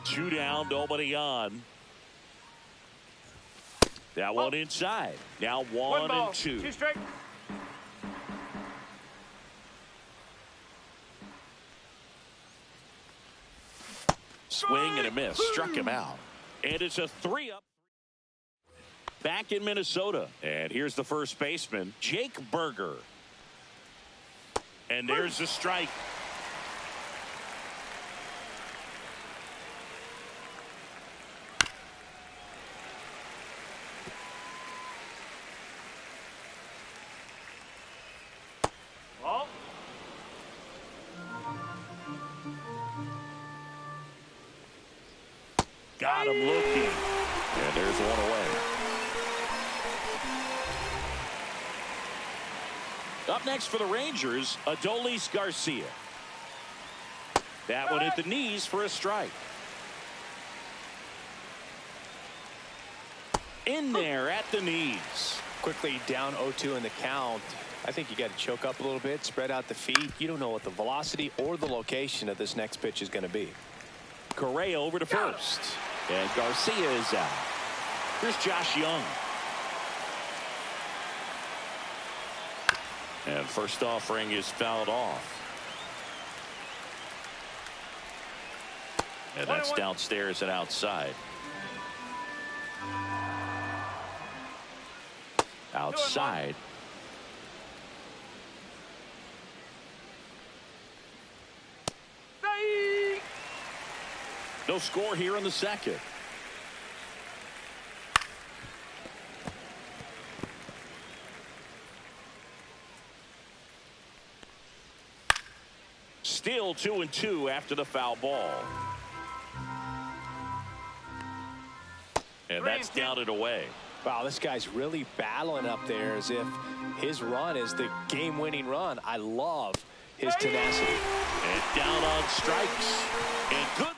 2 down, nobody on. That one inside. Now 1 and 2.
2 strike.
Swing and a miss. Struck him out. And it's a 3-up. Back in Minnesota. And here's the first baseman, Jake Berger. And there's the strike.
Ball.
Got him looking. And there's one away. Up next for the Rangers, Adolis Garcia. That one hit the knees for a strike. In there at the knees.
Quickly down 0-2 in the count. I think you got to choke up a little bit, spread out the feet. You don't know what the velocity or the location of this next pitch is going to be.
Correa over to first. And Garcia is out. Here's Josh Young. And first offering is fouled off. And that's downstairs and outside. Outside. No score here in the second. Still 2-2 after the foul ball. And that's down and away.
Wow, this guy's really battling up there as if his run is the game-winning run. I love his tenacity.
And down on strikes. And good work.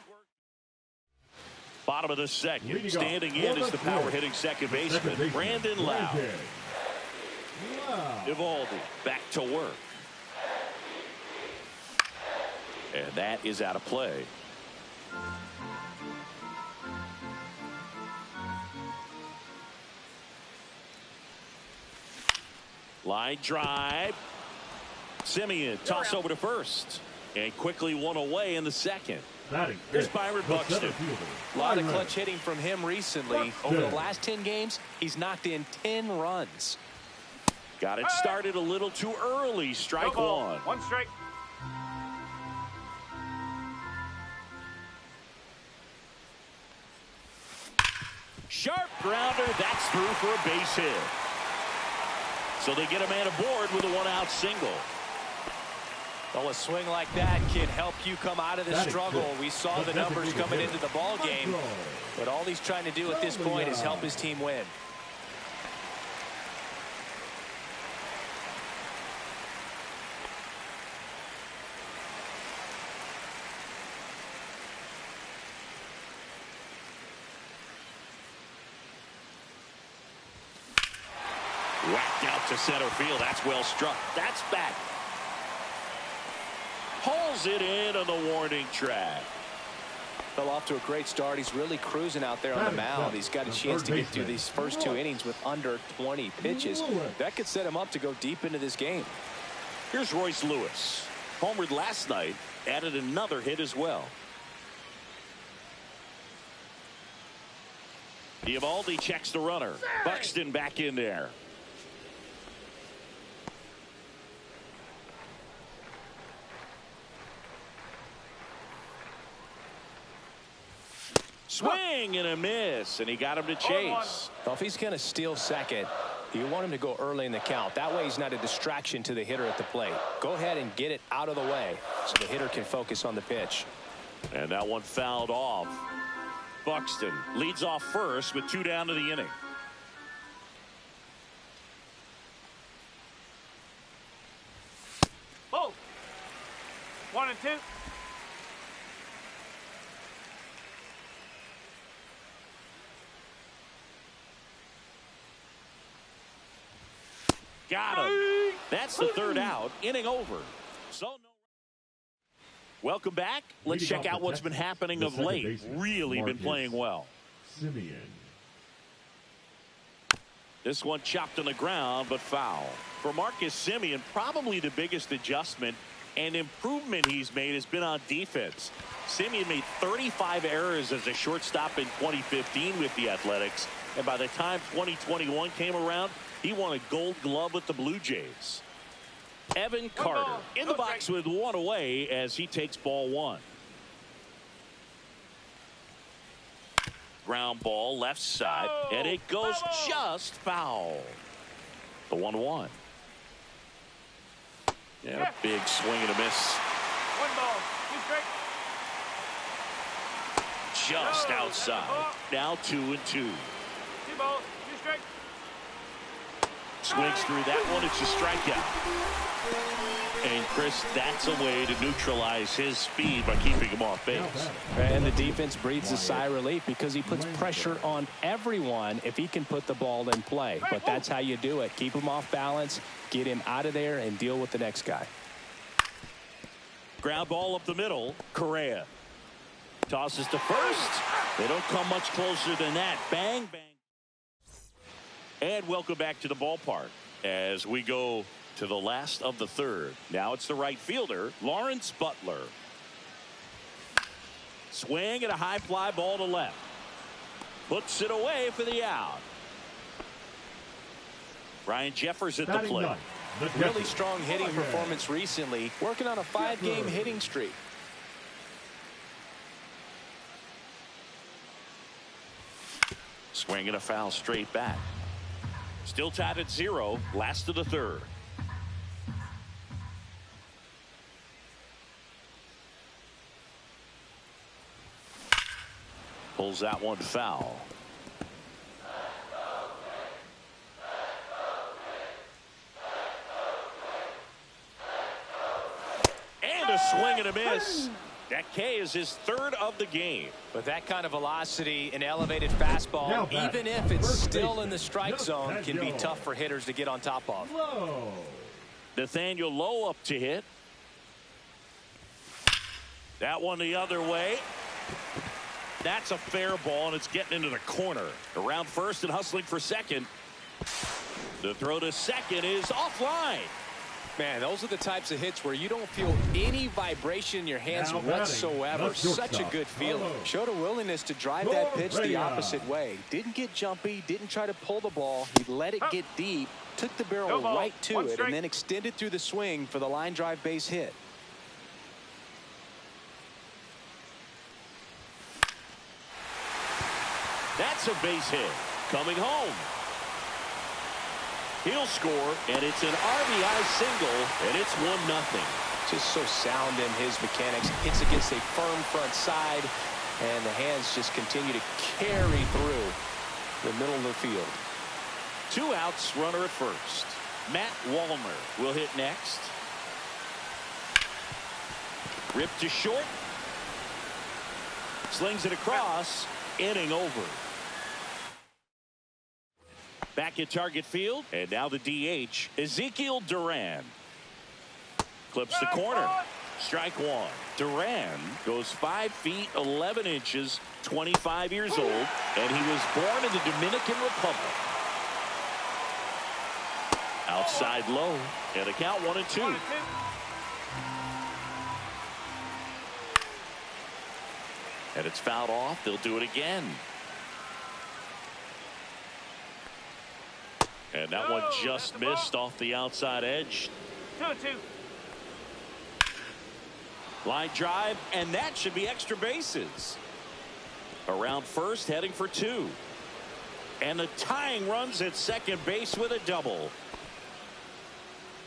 Bottom of the second. Standing in is the power-hitting second baseman, Brandon Lau. Dif.All back to work. And that is out of play. Line drive. Simeon toss over to first. And quickly one away in the second. Here's Byron Buxton.
A lot of clutch hitting from him recently. Over the last 10 games, he's knocked in 10 runs.
Got it started a little too early. Strike one.
One strike.
Sharp grounder. That's through for a base hit. So they get a man aboard with a one-out single.
Well, a swing like that can help you come out of the struggle. We saw the numbers coming into the ball game, but all he's trying to do at this point is help his team win.
Whacked out to center field. That's well struck. That's back. Hauls it in on the warning track.
Fell off to a great start. He's really cruising out there on the mound. He's got a chance to get through these first 2 innings with under 20 pitches. That could set him up to go deep into this game.
Here's Royce Lewis. Homered last night. Added another hit as well. Eovaldi checks the runner. Buxton back in there. Swing and a miss, and he got him to chase.
Well, if he's going to steal second, you want him to go early in the count. That way he's not a distraction to the hitter at the plate. Go ahead and get it out of the way so the hitter can focus on the pitch.
And that one fouled off. Buxton leads off first with 2 down to the inning.
Oh, 1 and 2.
Got him. That's the 3rd out. Inning over. So no. Welcome back. Let's check out what's been happening of late. Really been playing well.
Simeon.
This one chopped on the ground, but foul. For Marcus Simeon, probably the biggest adjustment And improvement he's made has been on defense. Simeon made 35 errors as a shortstop in 2015 with the Athletics. And by the time 2021 came around, he won a Gold Glove with the Blue Jays. Evan Carter in the box with one away as he takes ball one. Ground ball left side, and it goes just foul. The 1-1. Yeah, big swing and a miss.
1 ball, 2 strike.
Just outside. Now 2-2.
2 balls, 2 strike.
Swings through that one. It's a strikeout. And Chris, that's a way to neutralize his speed by keeping him off base.
And the defense breathes a sigh of relief because he puts pressure on everyone if he can put the ball in play. But that's how you do it. Keep him off balance, get him out of there, and deal with the next guy.
Ground ball up the middle. Correa tosses to first. They don't come much closer than that. Bang, bang. And welcome back to the ballpark as we go to the last of the third. Now it's the right fielder, Lawrence Butler. Swing and a high fly ball to left. Puts it away for the out. Ryan Jeffers at the plate.
Really strong hitting performance recently. Working on a 5-game hitting streak.
Swing and a foul straight back. Still tied at 0. Last of the third. Pulls that one foul. And a swing and a miss. That K is his third of the game.
With that kind of velocity, an elevated fastball, even if it's still in the strike zone, can be tough for hitters to get on top of.
Nathaniel Lowe up to hit. That one the other way. That's a fair ball, and it's getting into the corner. Around first and hustling for second. The throw to second is offline.
Man, those are the types of hits where you don't feel any vibration in your hands whatsoever. Such a good feeling. Showed a willingness to drive that pitch the opposite way. Didn't get jumpy, didn't try to pull the ball. He let it get deep, took the barrel right to it, and then extended through the swing for the line drive base hit.
That's a base hit. Coming home. He'll score, and it's an RBI single, and it's 1-0.
Just so sound in his mechanics. Hits against a firm front side, and the hands just continue to carry through the middle of the field.
2 outs, runner at first. Matt Wallner will hit next. Ripped to short. Slings it across. Inning over. Back at target field, and now the DH, Ezekiel Duran. Clips the corner. Strike one. Duran goes 5 feet 11 inches, 25 years old, and he was born in the Dominican Republic. Outside low, and a count 1-2. And it's fouled off. They'll do it again. And that one just missed off the outside edge.
2-2.
Line drive, and that should be extra bases. Around first, heading for 2. And the tying runs at second base with a double.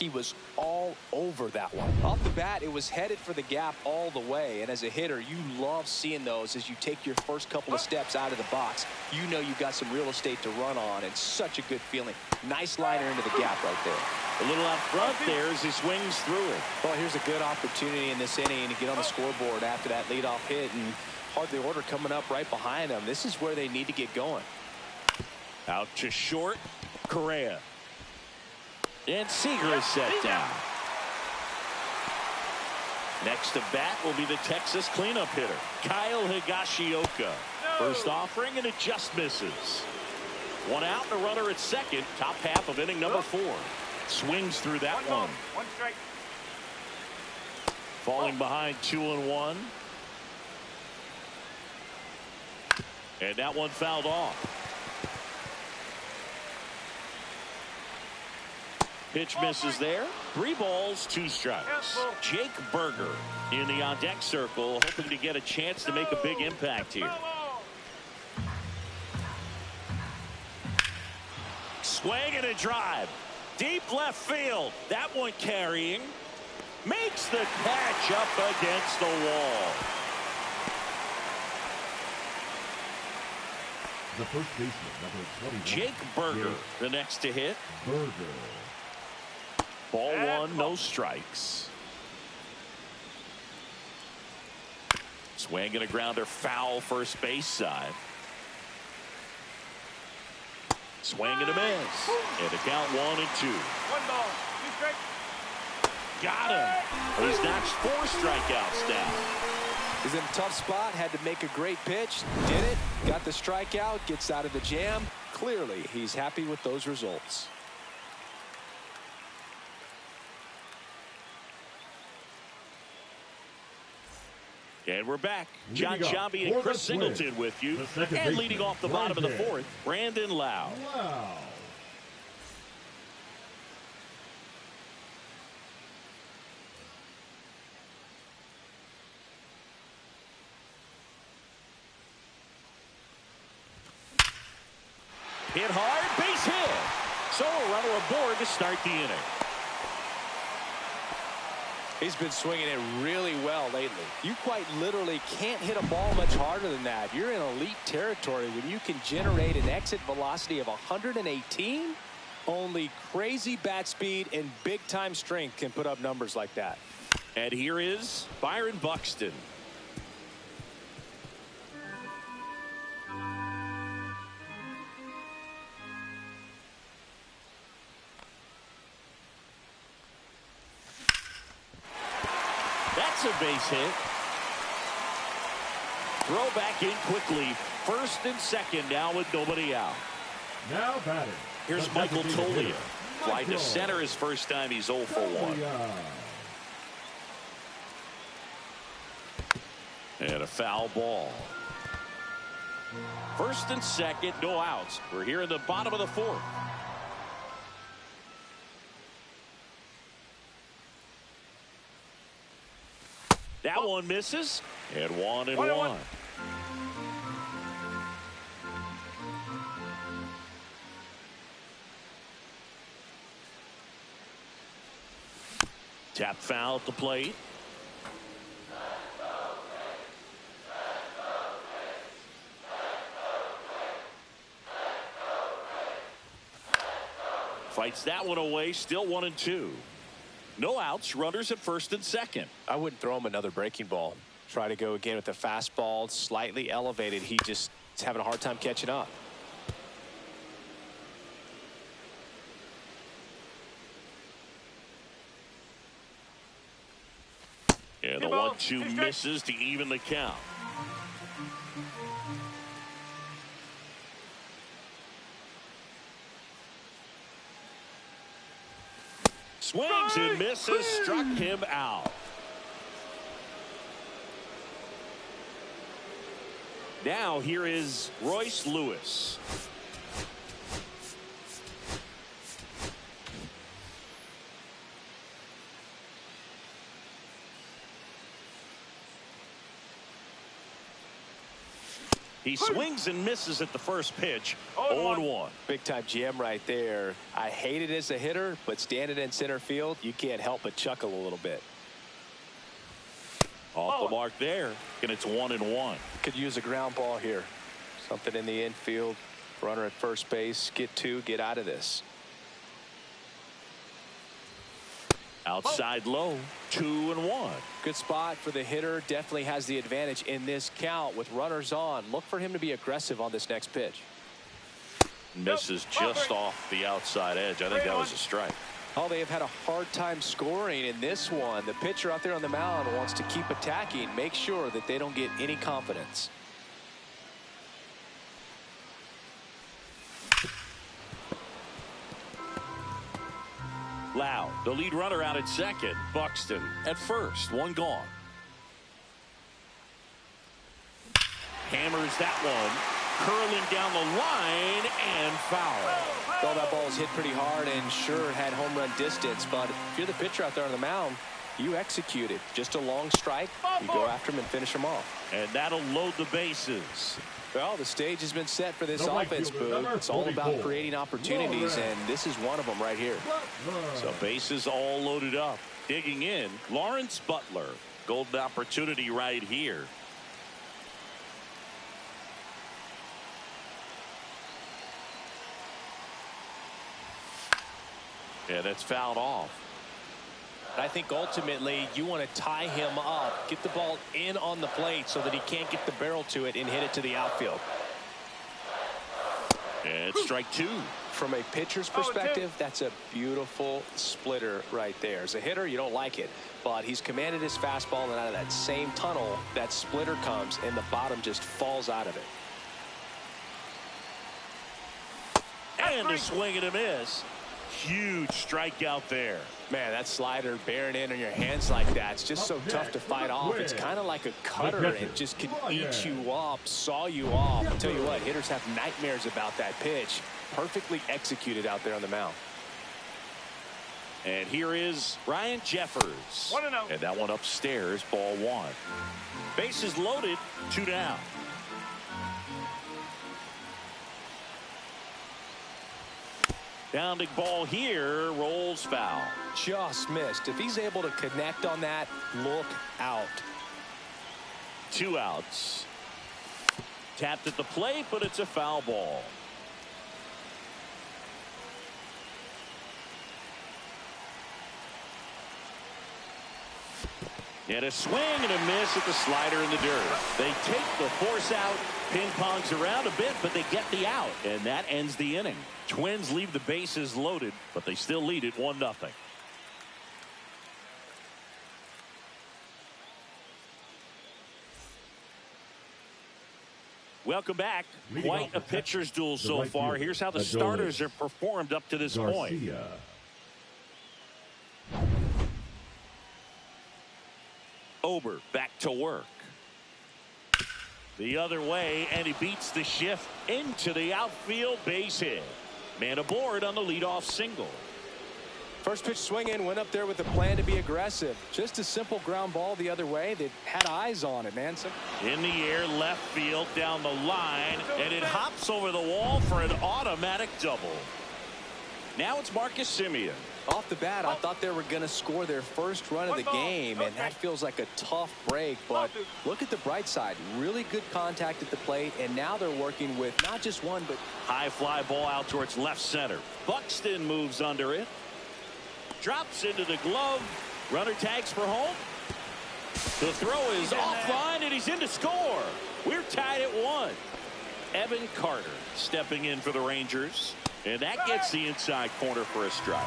He was all over that one. Off the bat, it was headed for the gap all the way. And as a hitter, you love seeing those as you take your first couple of steps out of the box. You know you got some real estate to run on, and such a good feeling. Nice liner into the gap right there.
A little out front there as he swings through it.
Well, here's a good opportunity in this inning to get on the scoreboard after that leadoff hit, and hardly order coming up right behind them. This is where they need to get going.
Out to short, Correa. And Seager is set down. Next to bat will be the Texas cleanup hitter, Kyle Higashioka. First offering, and it just misses. 1 out and a runner at second, top half of inning number 4. Swings through that one.
1 strike.
Falling behind 2-1. And that one fouled off. Pitch misses there. 3 balls, 2 strikes. Jake Berger in the on-deck circle, hoping to get a chance to make a big impact here. Swing and a drive. Deep left field. That one carrying. Makes the catch up against the wall.
The first baseman, number 21.
Jake Berger, the next to hit.
Berger.
Ball 1, no strikes. Swing and a grounder, foul first base side. Swing and a miss. And a count 1-2.
1 ball, 2 strikes.
Got him. He's notched 4 strikeouts now.
He's in a tough spot, had to make a great pitch, did it, got the strikeout, gets out of the jam. Clearly, he's happy with those results.
And we're back. John Sciambi and Chris Singleton with you. And leading off the bottom of the 4th, Brandon Lau.
Wow.
Hit hard, base hit. So a runner aboard to start the inning.
He's been swinging it really well lately. You quite literally can't hit a ball much harder than that. You're in elite territory when you can generate an exit velocity of 118. Only crazy bat speed and big-time strength can put up numbers like that.
And here is Byron Buxton. That's a base hit. Throw back in quickly. First and second now with nobody out.
Now batting.
Here's Michael Tolia. Fly to center his first time. He's 0 for 1. And a foul ball. First and second, no outs. We're here in the bottom of the 4th. That one misses. And 1-1. Tap foul at the plate. Fights that one away. Still 1-2. No outs. Runners at first and second.
I wouldn't throw him another breaking ball. Try to go again with the fastball, slightly elevated. He just is having a hard time catching up.
And the 1-2 misses to even the count. Swings and misses, struck him out. Now here is Royce Lewis. He swings and misses at the first pitch. 0-1.
Big time jam right there. I hate it as a hitter, but standing in center field, you can't help but chuckle a little bit.
Off the mark there, and it's 1-1.
Could use a ground ball here. Something in the infield. Runner at first base. Get 2, get out of this.
Outside low, 2-1.
Good spot for the hitter. Definitely has the advantage in this count with runners on. Look for him to be aggressive on this next pitch.
Misses just off the outside edge. I think that was a strike.
Oh, they have had a hard time scoring in this one. The pitcher out there on the mound wants to keep attacking. Make sure that they don't get any confidence.
Lau, the lead runner, out at second. Buxton at first. One gone. Hammers that one. Curling down the line and foul.
Well, that ball was hit pretty hard and sure had home run distance, but if you're the pitcher out there on the mound, you execute it. Just a long strike. You go after him and finish him off.
And that'll load the bases.
Well, the stage has been set for this offense, Boo. It's all about creating opportunities, and this is one of them right here.
So bases all loaded up. Digging in, Lawrence Butler. Golden opportunity right here. Yeah, that's fouled off.
I think ultimately you want to tie him up, get the ball in on the plate so that he can't get the barrel to it and hit it to the outfield.
And strike two.
From a pitcher's perspective, that's a beautiful splitter right there. As a hitter, you don't like it, but he's commanded his fastball, and out of that same tunnel, that splitter comes, and the bottom just falls out of it.
And a swing and a miss. Huge strikeout there.
Man, that slider bearing in on your hands like that, it's just so tough to fight off. It's kind of like a cutter. It just can eat you up, saw you off. I'll tell you what, hitters have nightmares about that pitch. Perfectly executed out there on the mound.
And here is Ryan Jeffers.
1-0.
And that one upstairs, ball one. Bases loaded, 2 down. Pounding ball here, rolls foul.
Just missed. If he's able to connect on that, look out.
2 outs. Tapped at the plate, but it's a foul ball. And a swing and a miss at the slider in the dirt. They take the force out, ping-pongs around a bit, but they get the out, and that ends the inning. Twins leave the bases loaded, but they still lead it 1-0. Welcome back. Quite a pitcher's duel so far. Here's how the starters have performed up to this point. Ober back to work. The other way, and he beats the shift into the outfield, base hit. Man aboard on the leadoff single.
First pitch swing in, went up there with a plan to be aggressive. Just a simple ground ball the other way. They had eyes on it, man.
In the air, left field, down the line, and it hops over the wall for an automatic double. Now it's Marcus Semien.
Off the bat, I thought they were going to score their first run of the game, and that feels like a tough break. But look at the bright side. Really good contact at the plate, and now they're working with not just one, but
high fly ball out towards left center. Buxton moves under it. Drops into the glove. Runner tags for home. The throw is offline, and he's in to score. We're tied at 1. Evan Carter stepping in for the Rangers, and that gets the inside corner for a strike.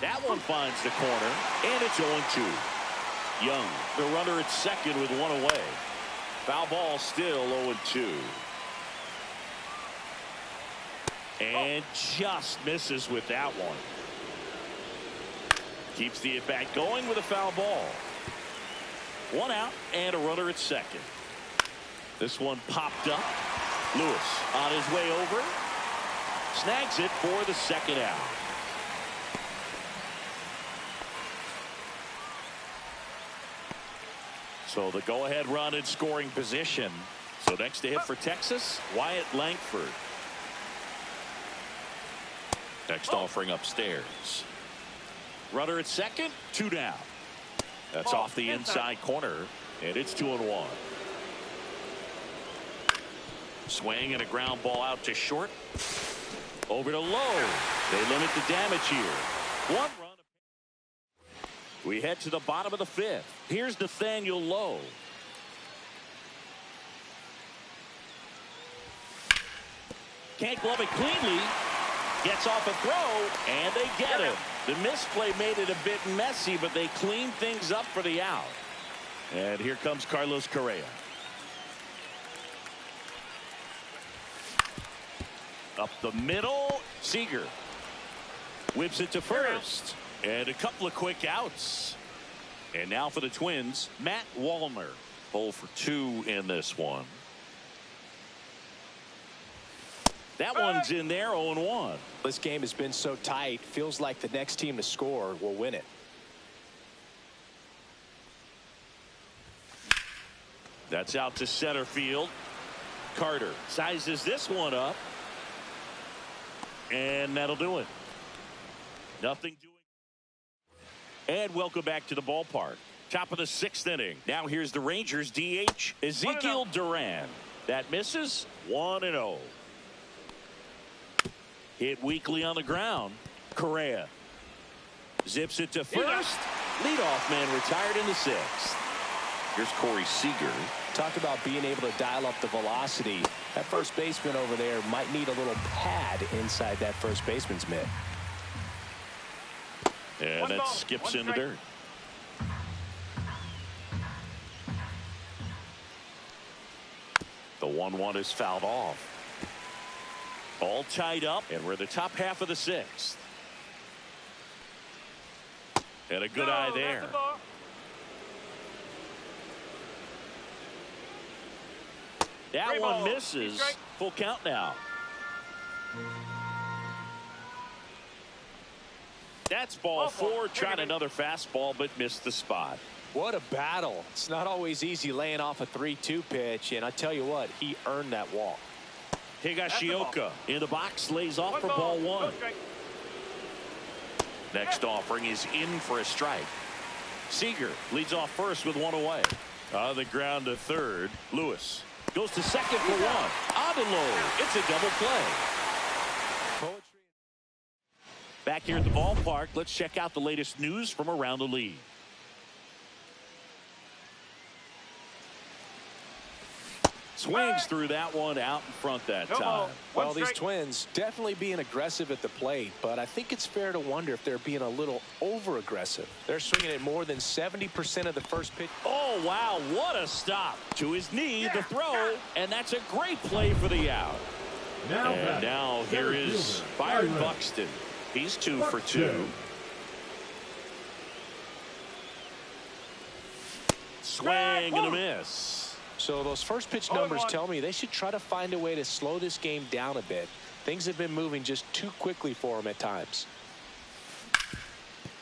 That one finds the corner, and it's 0-2. Young, the runner at second with 1 away. Foul ball, still 0-2. And just misses with that one. Keeps the at-bat going with a foul ball. 1 out and a runner at second. This one popped up. Lewis on his way over. Snags it for the second out. So the go-ahead run in scoring position. So next to hit for Texas, Wyatt Langford. Next offering upstairs. Runner at second, 2 down. That's off the inside corner, and it's 2-1. Swing and a ground ball out to short. Over to Lowe. They limit the damage here. 1 run. We head to the bottom of the 5th. Here's Nathaniel Lowe. Can't glove it cleanly. Gets off a throw, and they get him. The misplay made it a bit messy, but they cleaned things up for the out. And here comes Carlos Correa. Up the middle, Seager. Whips it to first. And a couple of quick outs. And now for the Twins, Matt Wallner. 0 for 2 in this one. That one's in there, 0-1.
This game has been so tight. Feels like the next team to score will win it.
That's out to center field. Carter sizes this one up. And that'll do it. Nothing doing. And welcome back to the ballpark. Top of the 6th inning. Now here's the Rangers DH, Ezekiel Duran. That misses. 1-0. Hit weakly on the ground. Correa zips it to first. Leadoff man retired in the 6th. Here's Corey Seager.
Talk about being able to dial up the velocity. That first baseman over there might need a little pad inside that first baseman's mitt.
And that skips into dirt. The 1-1 is fouled off. All tied up, and we're in the top half of the 6th. And a good eye there. That one misses. Full count now. That's ball 4. Tried another fastball, but missed the spot.
What a battle. It's not always easy laying off a 3-2 pitch, and I tell you what, he earned that walk.
Higashioka in the box, lays off for ball 1. Next offering is in for a strike. Seager leads off first with 1 away. On the ground to third. Lewis goes to second for 1. On the low. It's a double play. Back here at the ballpark, let's check out the latest news from around the league. Swings through that one out in front that time.
Well, these Twins definitely being aggressive at the plate, but I think it's fair to wonder if they're being a little over-aggressive. They're swinging at more than 70% of the first pitch.
Oh, wow, what a stop. To his knee, the throw, and that's a great play for the out. And now here is Byron Buxton. He's 2 for 2. Swing and a miss.
So those first pitch numbers tell me they should try to find a way to slow this game down a bit. Things have been moving just too quickly for them at times.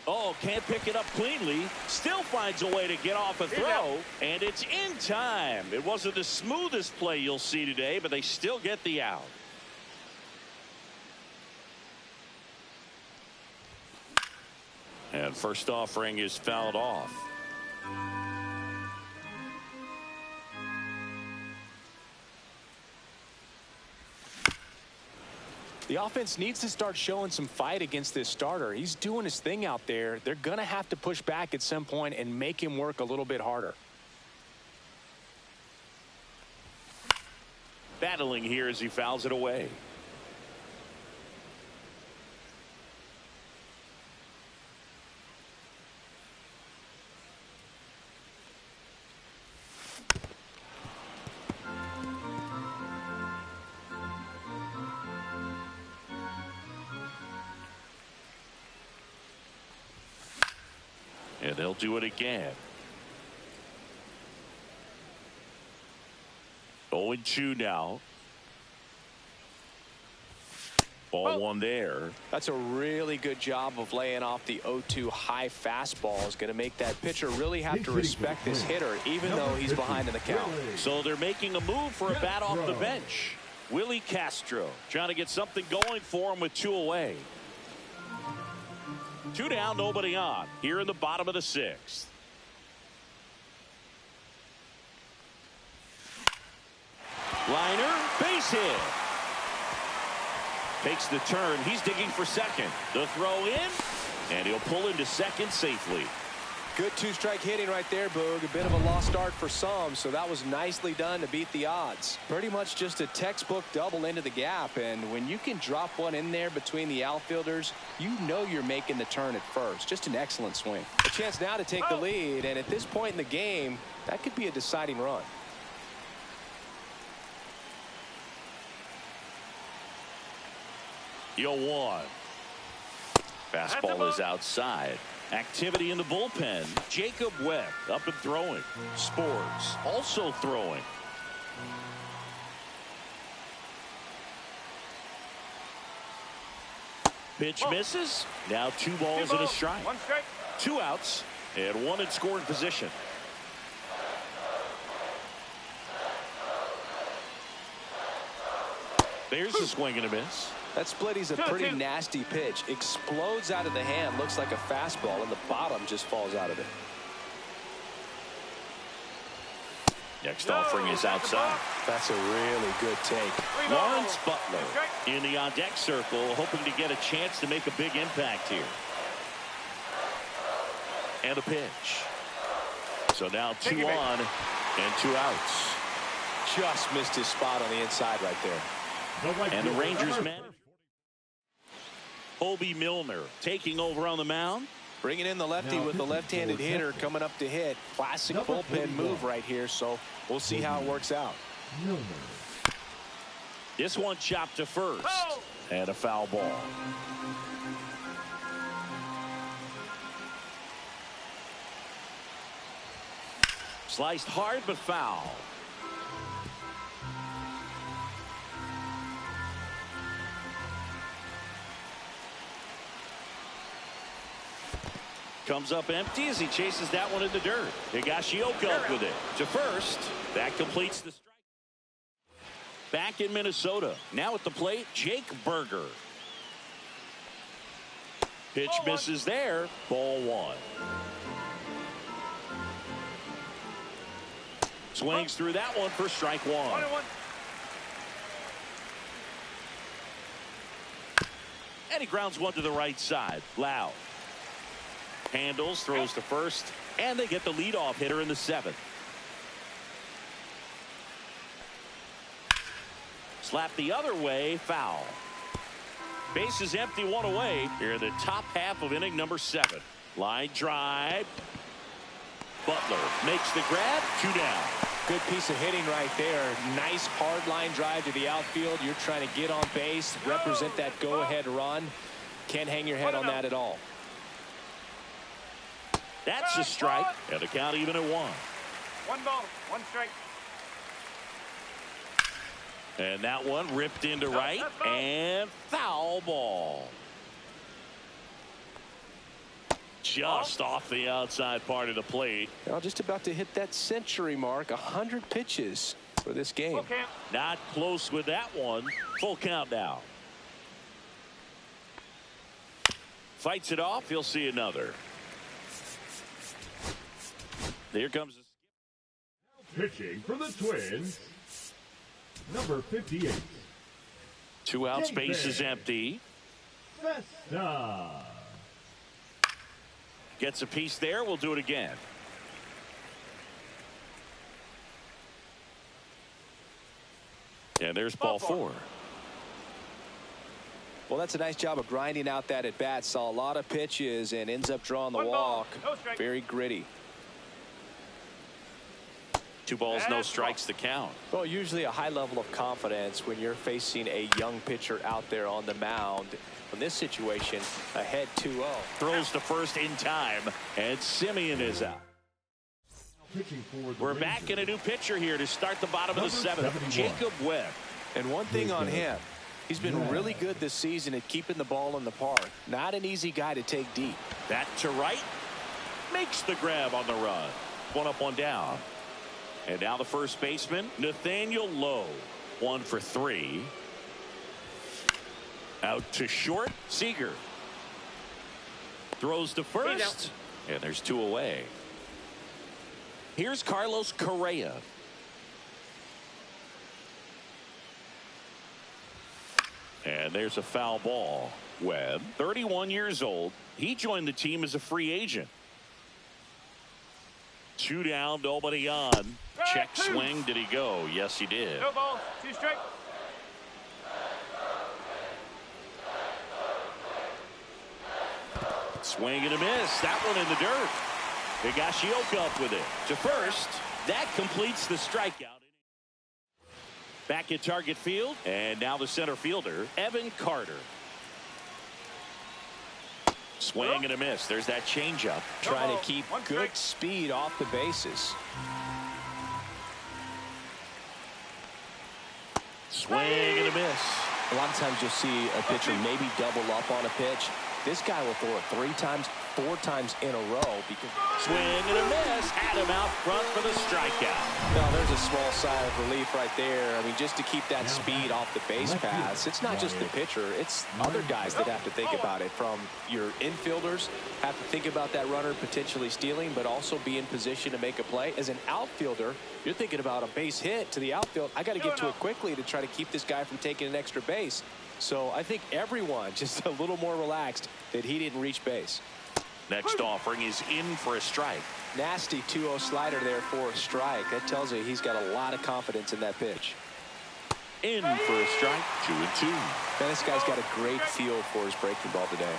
Oh, can't pick it up cleanly. Still finds a way to get off a throw. And it's in time. It wasn't the smoothest play you'll see today, but they still get the out. And first offering is fouled off.
The offense needs to start showing some fight against this starter. He's doing his thing out there. They're going to have to push back at some point and make him work a little bit harder.
Battling here as he fouls it away. And they'll do it again. 0-2 now. Ball 1 there.
That's a really good job of laying off the 0-2 high fastball. Is going to make that pitcher really have to respect this hitter, even though he's behind in the count.
So they're making a move for a bat off the bench. Willie Castro trying to get something going for him with 2 away. 2 down, nobody on. Here in the bottom of the 6th. Liner, base hit. Takes the turn. He's digging for second. The throw in, and he'll pull into second safely.
Good 2-strike hitting right there, Boog. A bit of a lost start for some, so that was nicely done to beat the odds. Pretty much just a textbook double into the gap, and when you can drop one in there between the outfielders, you know you're making the turn at first. Just an excellent swing. A chance now to take the lead, and at this point in the game, that could be a deciding run. The 0-1.
Fastball is outside. Activity in the bullpen. Jacob Webb up and throwing. Spores also throwing. Pitch misses. Now 2 balls and a strike.
1 strike.
2 outs and 1 in scoring position. There's a swing and a miss.
That splitty's a pretty nasty pitch. Explodes out of the hand. Looks like a fastball, and the bottom just falls out of it.
Next offering is outside.
That's a really good take.
Lawrence Butler in the on-deck circle, hoping to get a chance to make a big impact here. And a pitch. So now 2 on and 2 outs.
Just missed his spot on the inside right there.
And the Rangers man, Hobie Milner taking over on the mound.
Bringing in the lefty with the left-handed hitter coming up to hit. Classic bullpen move right here, so we'll see how it works out.
This one chopped to first. And a foul ball. Sliced hard but foul. Comes up empty as he chases that one in the dirt. Higashioka up with it to first. That completes the strike. Back in Minnesota. Now at the plate, Jake Berger. Pitch misses there. Ball 1. Swings through that one for strike 1. And he grounds one to the right side. Loud. Handles, throws to first, and they get the leadoff hitter in the 7th. Slap the other way, foul. Base is empty, 1 away here in the top half of inning number 7. Line drive. Butler makes the grab, 2 down.
Good piece of hitting right there. Nice hard line drive to the outfield. You're trying to get on base, represent that go-ahead run. Can't hang your head on that at all.
That's a strike, and the count even at 1.
1 ball, 1 strike.
And that one ripped into right, and foul ball. Just off the outside part of the plate.
Well, just about to hit that century mark. 100 pitches for this game.
Not close with that one. Full count now. Fights it off. He'll see another. Here comes the
pitching for the Twins, number 58.
2 outs, base is empty.
Vesta.
Gets a piece there. We'll do it again. And there's ball 4.
Well, that's a nice job of grinding out that at bat. Saw a lot of pitches and ends up drawing the walk. Very gritty.
2 balls, no strikes to count.
Well, usually a high level of confidence when you're facing a young pitcher out there on the mound. In this situation, ahead 2-0.
Throws to first in time, and Simeon is out. We're back in a new pitcher here to start the bottom of the 7th. Jacob Webb.
And one thing on him, he's been really good this season at keeping the ball in the park. Not an easy guy to take deep.
That to right. Makes the grab on the run. 1 up, 1 down. And now the first baseman, Nathaniel Lowe. 1 for 3. Out to short, Seager. Throws to first, and there's 2 away. Here's Carlos Correa. And there's a foul ball. Webb, 31 years old. He joined the team as a free agent. 2 down, nobody on. Check swing. Did he go? Yes, he did.
2 balls, 2 strikes.
Swing and a miss. That one in the dirt. Higashioka up with it to first. That completes the strikeout. Back at target field, and now the center fielder, Evan Carter. Swing and a miss. There's that changeup.
Trying to keep good speed off the bases.
Swing and a miss.
A lot of times you'll see a pitcher maybe double up on a pitch. This guy will throw it 3 times, 4 times in a row. Because
swing and a miss. Had him out front for the strikeout.
Well, there's a small sigh of relief right there. I mean, just to keep that speed off the base paths. It's not just the pitcher. It's other guys that have to think about it. From your infielders have to think about that runner potentially stealing, but also be in position to make a play. As an outfielder, you're thinking about a base hit to the outfield. I got to get to it quickly to try to keep this guy from taking an extra base. So I think everyone just a little more relaxed that he didn't reach base.
Next offering is in for a strike.
Nasty 2-0 slider there for a strike. That tells you he's got a lot of confidence in that pitch.
In for a strike, 2-2.
Man, this guy's got a great feel for his breaking ball today.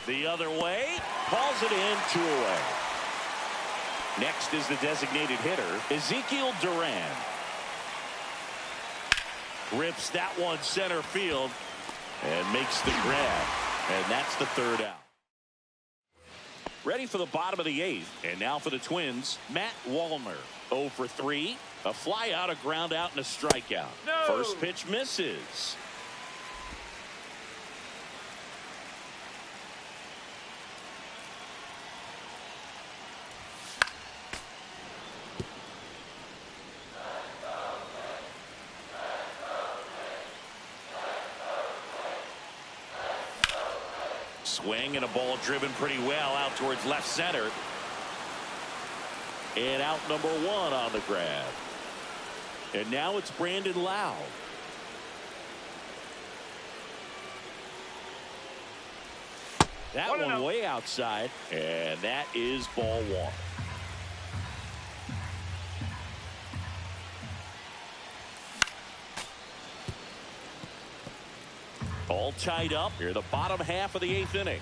The other way, hauls it in, 2 away. Next is the designated hitter, Ezekiel Duran. Rips that one center field and makes the grab. And that's the 3rd out. Ready for the bottom of the 8th. And now for the Twins, Matt Wallner. 0 for 3. A fly out, a ground out, and a strikeout.
No.
First pitch misses. Swing and a ball driven pretty well out towards left center. And out number 1 on the grab. And now it's Brandon Lau. That one way outside. And that is ball 1. All tied up here, the bottom half of the 8th inning.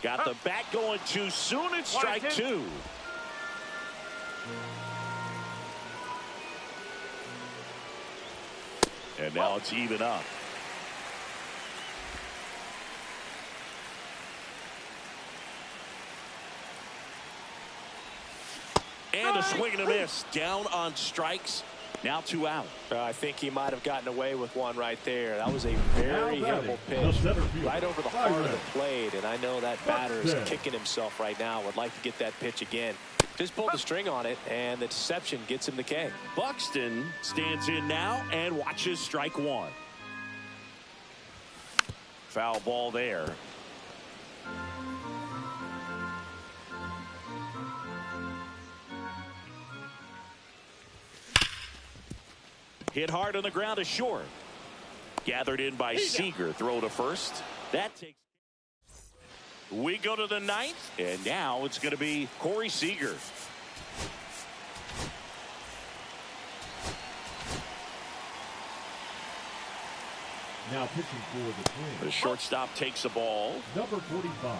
Got the bat going too soon. It's strike 2. And now it's even up. And a swing and a miss. Down on strikes. Now 2 out.
I think he might have gotten away with one right there. That was a very hittable pitch right over the heart of the plate. And I know that batter is kicking himself right now. Would like to get that pitch again. Just pulled the string on it, and the deception gets him the K.
Buxton stands in now and watches strike 1. Foul ball there. Hit hard on the ground is short. Gathered in by Seager. Throw to first. That takes. We go to the 9th, and now it's going to be Corey Seager.
Now pitching for the Twins.
The shortstop takes the ball.
Number 45.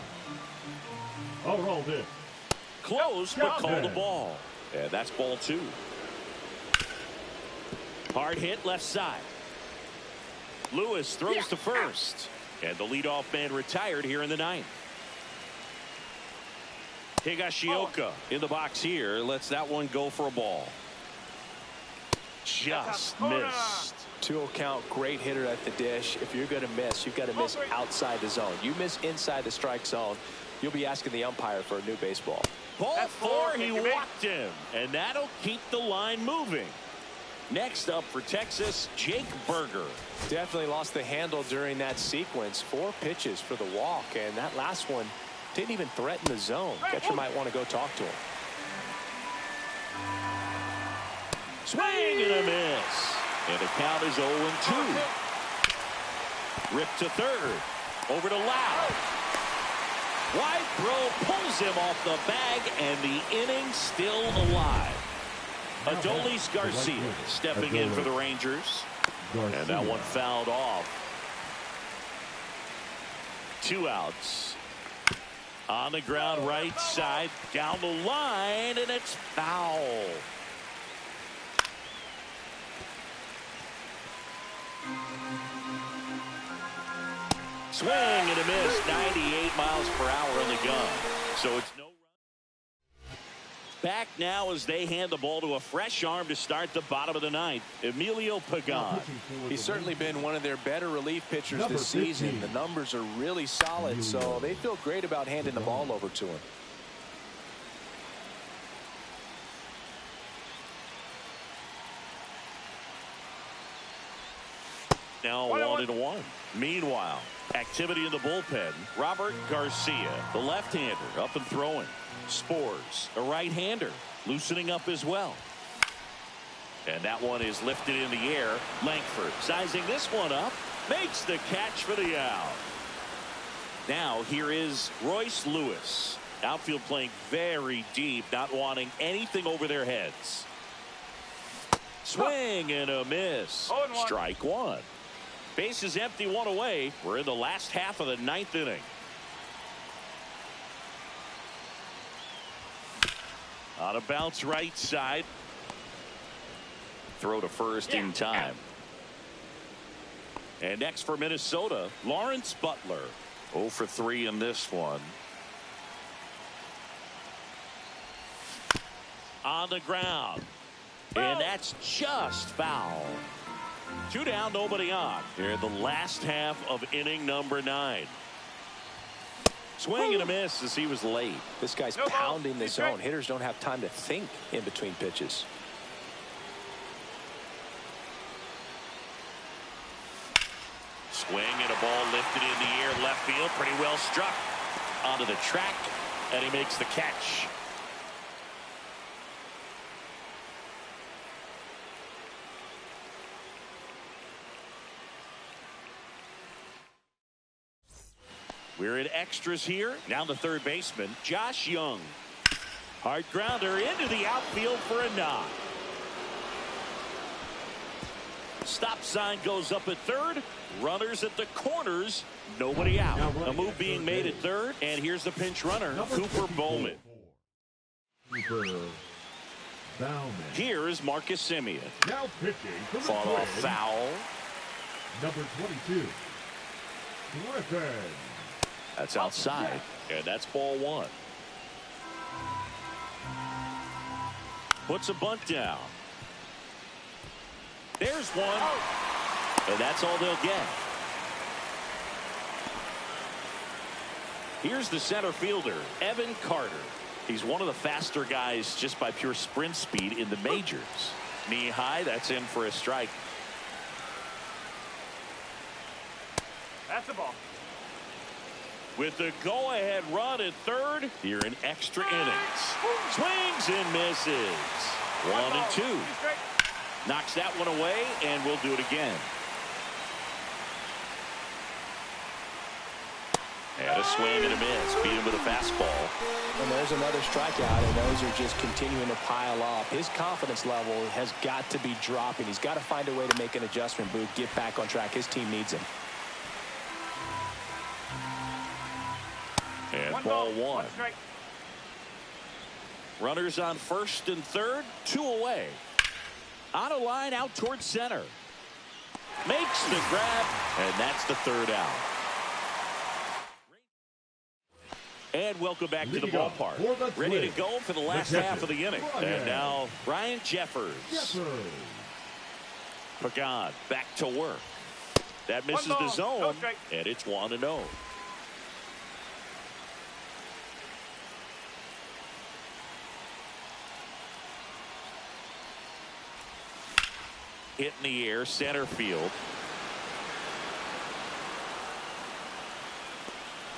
Already.
Close, but called the ball. And that's ball 2. Hard hit left side. Lewis throws to first. And the leadoff man retired here in the 9th. Higashioka in the box here. Lets that one go for a ball. Just missed.
2-0 count, great hitter at the dish. If you're going to miss, you've got to miss outside the zone. You miss inside the strike zone, you'll be asking the umpire for a new baseball.
Ball 4, he walked him. And that'll keep the line moving. Next up for Texas, Jake Berger.
Definitely lost the handle during that sequence. 4 pitches for the walk, and that last one didn't even threaten the zone. Catcher might want to go talk to him.
Swing and a miss. And the count is 0-2. Rip to third. Over to Lau. Wide throw pulls him off the bag, and the inning still alive. Adolis Garcia stepping in for the Rangers. And that one fouled off. 2 outs. On the ground right side. Down the line, and it's foul. Swing and a miss. 98 miles per hour on the gun. So it's no run. Back now as they hand the ball to a fresh arm to start the bottom of the ninth. Emilio Pagan.
He's certainly been one of their better relief pitchers this season. The numbers are really solid, so they feel great about handing the ball over to him.
Now 1-1. Meanwhile, activity in the bullpen. Robert Garcia, the left-hander, up and throwing. Spores, a right-hander, loosening up as well. And that one is lifted in the air. Langford sizing this one up, makes the catch for the out. Now here is Royce Lewis. Outfield playing very deep, not wanting anything over their heads. Swing and a miss. Strike one. Base is empty, one away. We're in the last half of the ninth inning. On a bounce right side. Throw to first in time. And next for Minnesota, Lawrence Butler. 0 for 3 in this one. On the ground. And that's just foul. 2 down, nobody on. Here in the last half of inning number 9. Swing and a miss as he was late.
This guy's pounding the zone. Hitters don't have time to think in between pitches.
Swing and a ball lifted in the air, left field, pretty well struck. Onto the track, and he makes the catch. We're in extras here. Now the third baseman, Josh Young. Hard grounder into the outfield for a knock. Stop sign goes up at third. Runners at the corners. Nobody out. A move being made at third. And here's the pinch runner, Cooper Bowman. Here is Marcus Semien.
Now pitching for the
Fought off foul.
Number 22, Griffin.
That's outside. And that's ball one. Puts a bunt down. There's one. And that's all they'll get. Here's the center fielder, Evan Carter. He's one of the faster guys just by pure sprint speed in the majors. Knee high, that's in for a strike.
That's the ball.
With the go-ahead run at third, here in extra innings. Swings and misses. 1 and 2. Knocks that one away, and we'll do it again. And a swing and a miss. Beat him with a fastball.
And there's another strikeout, and those are just continuing to pile up. His confidence level has got to be dropping. He's got to find a way to make an adjustment, Boog, get back on track. His team needs him.
And ball one. Runners on first and third, 2 away. On a line out towards center. Makes the grab, and that's the third out. And welcome back to the ballpark. Ready to go for the last half of the inning. And now Ryan Jeffers. Pagan back to work. That misses the zone, and it's 1-0. Hit in the air, center field.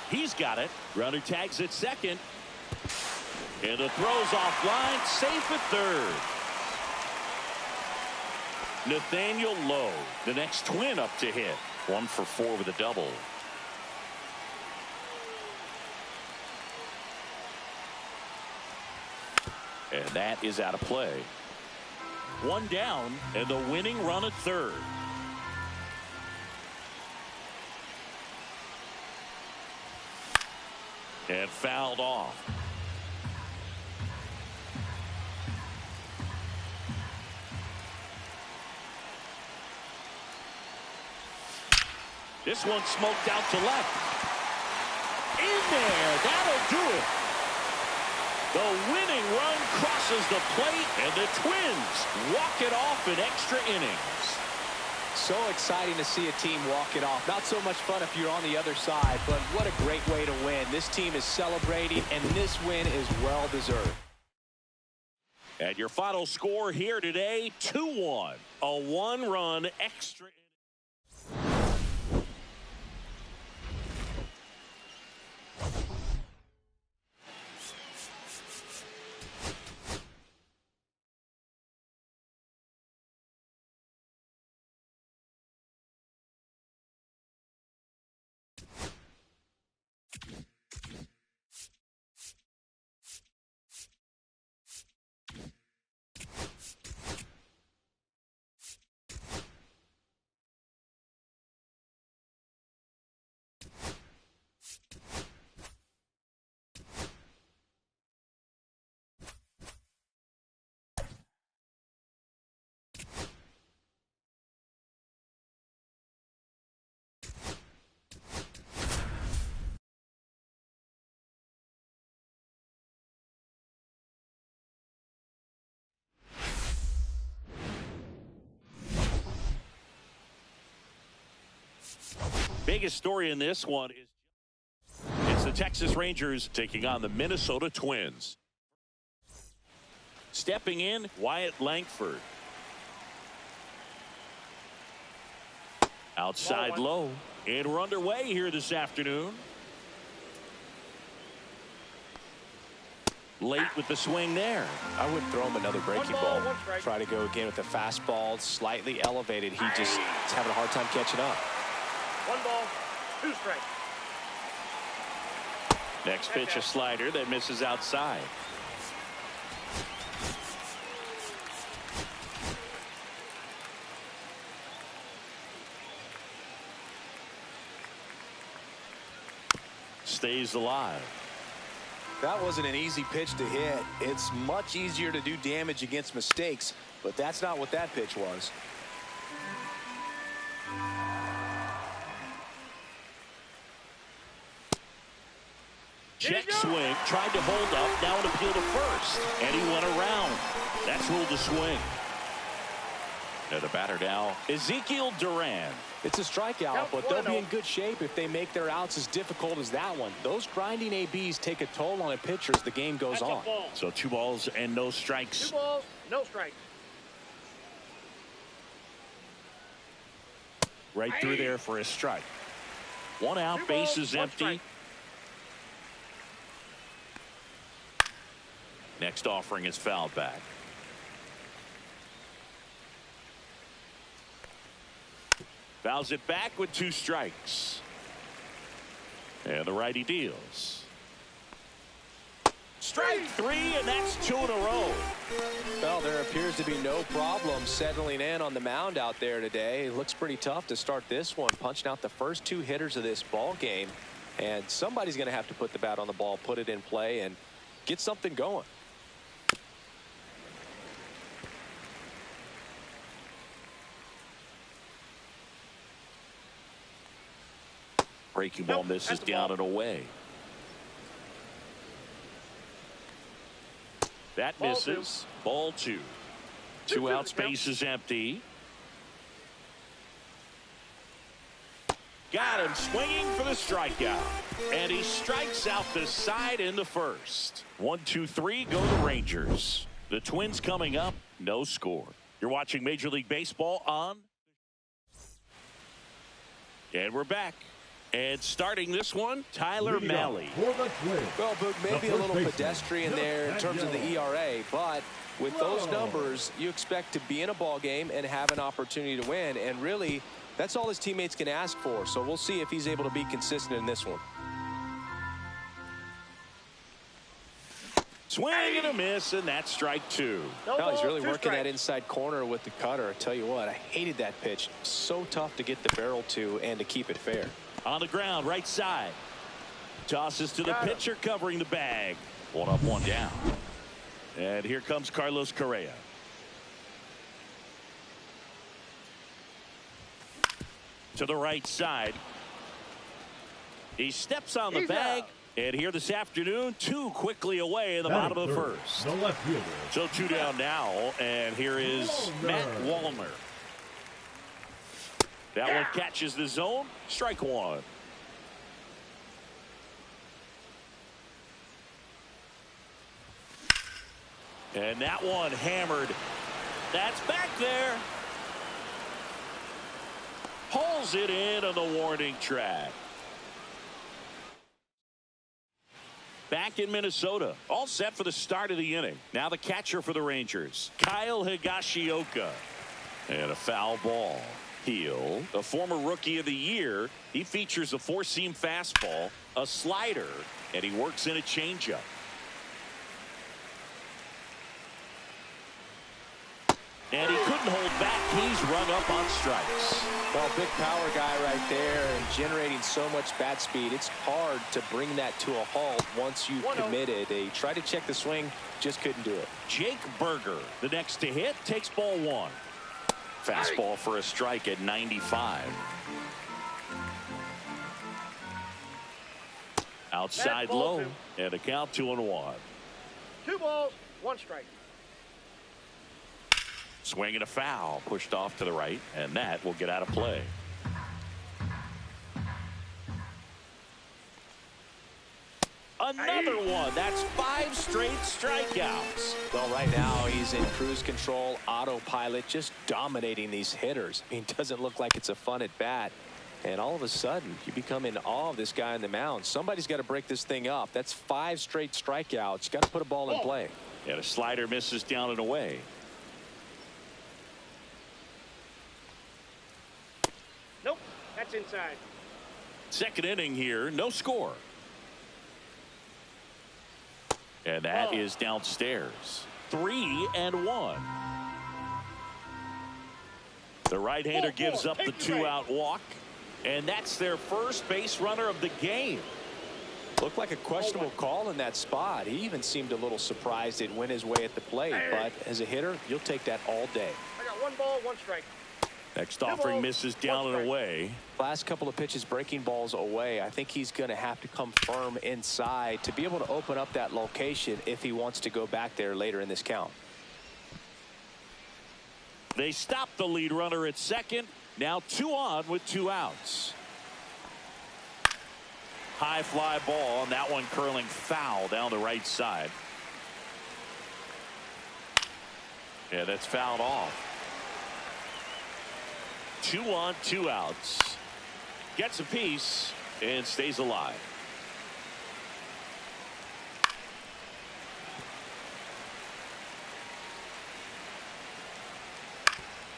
He's got it. Runner tags at second. And the throw's offline, safe at third. Nathaniel Lowe, the next twin up to hit. 1 for 4 with a double. And that is out of play. 1 down, and the winning run at third. And fouled off. This one smoked out to left. In there. That'll do it. The winning run crosses the plate, and the Twins walk it off in extra innings.
So exciting to see a team walk it off. Not so much fun if you're on the other side, but what a great way to win. This team is celebrating, and this win is well-deserved.
And your final score here today, 2-1. A one-run extra. Biggest story in this one is it's the Texas Rangers taking on the Minnesota Twins. Stepping in, Wyatt Langford. Outside low. And we're underway here this afternoon. Late with the swing there.
I wouldn't throw him another breaking ball. Try to go again with the fastball, slightly elevated. He just is having a hard time catching up.
1 ball, 2 strikes.
Next pitch, a slider that misses outside. Stays alive.
That wasn't an easy pitch to hit. It's much easier to do damage against mistakes, but that's not what that pitch was.
Check swing, tried to hold up, now an appeal to first, and he went around. That's ruled a swing. And the batter now, Ezekiel Duran.
It's a strikeout, but they'll be in good shape if they make their outs as difficult as that one. Those grinding ABs take a toll on a pitcher as the game goes on.
So 2 balls and no strikes.
2 balls, no strikes.
Right through there for a strike. 1 out, bases empty. Next offering is fouled back. Fouls it back with 2 strikes. And the righty deals. Strike 3, and that's 2 in a row.
Well, there appears to be no problem settling in on the mound out there today. It looks pretty tough to start this one, punching out the first 2 hitters of this ball game. And somebody's going to have to put the bat on the ball, put it in play, and get something going.
Breaking ball misses down and away. That misses. Ball 2. 2 out, space is empty. Got him swinging for the strikeout. And he strikes out the side in the first. 1, 2, 3, go the Rangers. The Twins coming up, no score. You're watching Major League Baseball on. And we're back. And starting this one, Tyler Mahle.
Well, Boog, maybe a little pedestrian there in terms of the ERA, but with those numbers, you expect to be in a ball game and have an opportunity to win. And really, that's all his teammates can ask for. So we'll see if he's able to be consistent in this one.
Swing and a miss, and that's strike 2.
No, he's really working that inside corner with the cutter. I tell you what, I hated that pitch. So tough to get the barrel to and to keep it fair.
On the ground, right side. Tosses to the pitcher, covering the bag. 1 up, 1 down. And here comes Carlos Correa. To the right side. He steps on the
He's
bag.
out.
And here this afternoon, 2 quickly away in the bottom of the first.
The left fielder.
So 2 down now, and here is Matt Wallner. That one catches the zone. Strike 1. And that one hammered. That's back there. Pulls it in on the warning track. Back in Minnesota, all set for the start of the inning. Now the catcher for the Rangers, Kyle Higashioka. And a foul ball. Heel, a former rookie of the year. He features a 4-seam fastball, a slider, and he works in a changeup. And he couldn't hold back. He's rung up on strikes.
Well, big power guy right there and generating so much bat speed. It's hard to bring that to a halt once you've committed. They tried to check the swing, just couldn't do it.
Jake Berger, the next to hit, takes ball 1. Fastball for a strike at 95. Outside low, and a count 2-1.
2 balls, 1 strike.
Swing and a foul, pushed off to the right, and that will get out of play. Another one. That's 5 straight strikeouts.
Well, right now he's in cruise control, autopilot, just dominating these hitters. I mean, it doesn't look like it's a fun at bat. And all of a sudden, you become in awe of this guy on the mound. Somebody's got to break this thing up. That's 5 straight strikeouts. You got to put a ball in play.
And a slider misses down and away.
Nope, that's inside.
Second inning here, no score. And that is downstairs. 3-1. The right-hander gives up the 2-out walk. And that's their first base runner of the game.
Looked like a questionable call in that spot. He even seemed a little surprised it went his way at the plate. But as a hitter, you'll take that all day.
I got 1 ball, 1 strike.
Next offering misses down and away.
Last couple of pitches breaking balls away. I think he's going to have to come firm inside to be able to open up that location if he wants to go back there later in this count.
They stop the lead runner at second. Now 2 on with 2 outs. High fly ball, and that one curling foul down the right side. Yeah, that's fouled off. 2 on, 2 outs. Gets a piece and stays alive.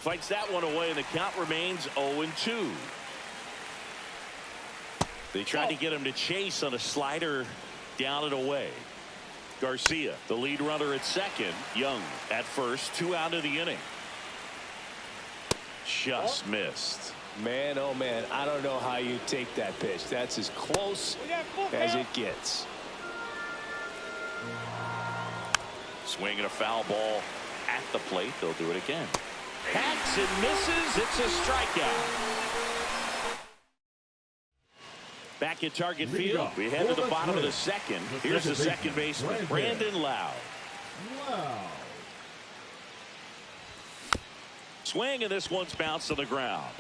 Fights that one away, and the count remains 0-2. They tried to get him to chase on a slider down and away. Garcia, the lead runner at second. Young at first. 2 out of the inning. Just missed.
Man, oh man, I don't know how you take that pitch. That's as close as it gets.
Swing and a foul ball at the plate. They'll do it again. Hacks and misses. It's a strikeout. Back at target field. We head to the bottom of the second. Here's the second baseman, Brandon Lowe. Swing, and this one's bounced on the ground.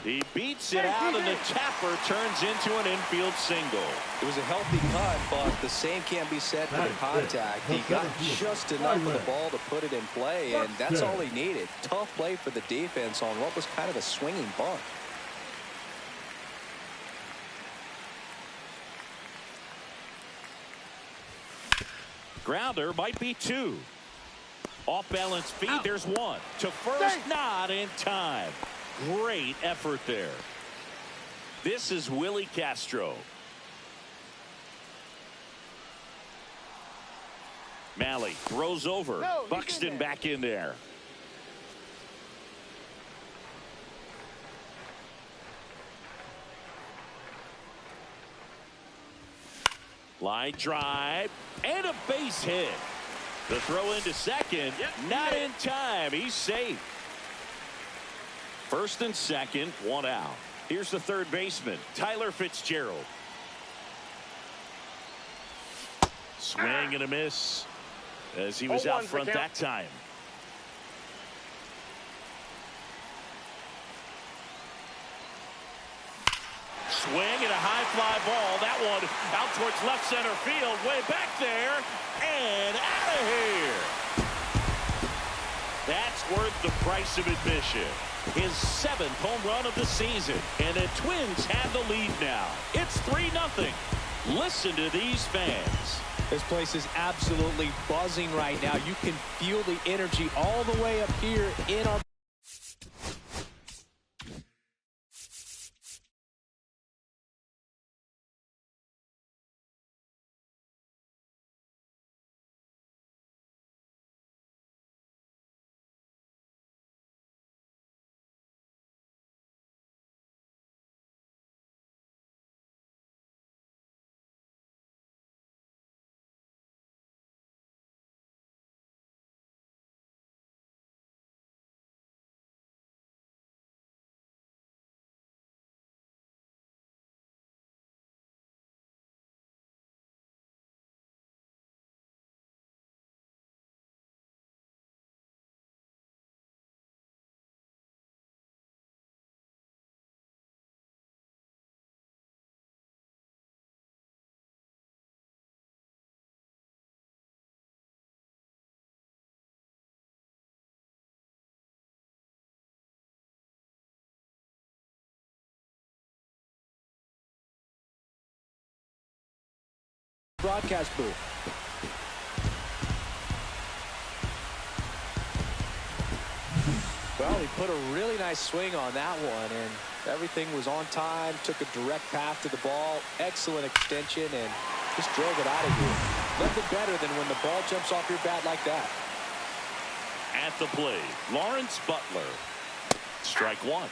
He beats it out, and the tapper turns into an infield single.
It was a healthy cut, but the same can't be said for the contact. He got just enough of the ball to put it in play, and that's all he needed. Tough play for the defense on what was kind of a swinging bunt.
Grounder might be 2. Off balance feed. There's 1 to first. Not in time. Great effort there. This is Willie Castro. Malley throws over. Buxton back in there. Line drive and a base hit. The throw into second. Not in time. He's safe. First and second, 1 out. Here's the third baseman, Tyler Fitzgerald. Swing and a miss as he was out front that time. Swing and a high fly ball. That one out towards left center field. Way back there and out of here. That's worth the price of admission. His 7th home run of the season. And the Twins have the lead now. It's 3-0. Listen to these fans.
This place is absolutely buzzing right now. You can feel the energy all the way up here in our broadcast booth. Well, he put a really nice swing on that one, and everything was on time. Took a direct path to the ball. Excellent extension, and just drove it out of here. Nothing better than when the ball jumps off your bat like that.
At the plate, Lawrence Butler. Strike one.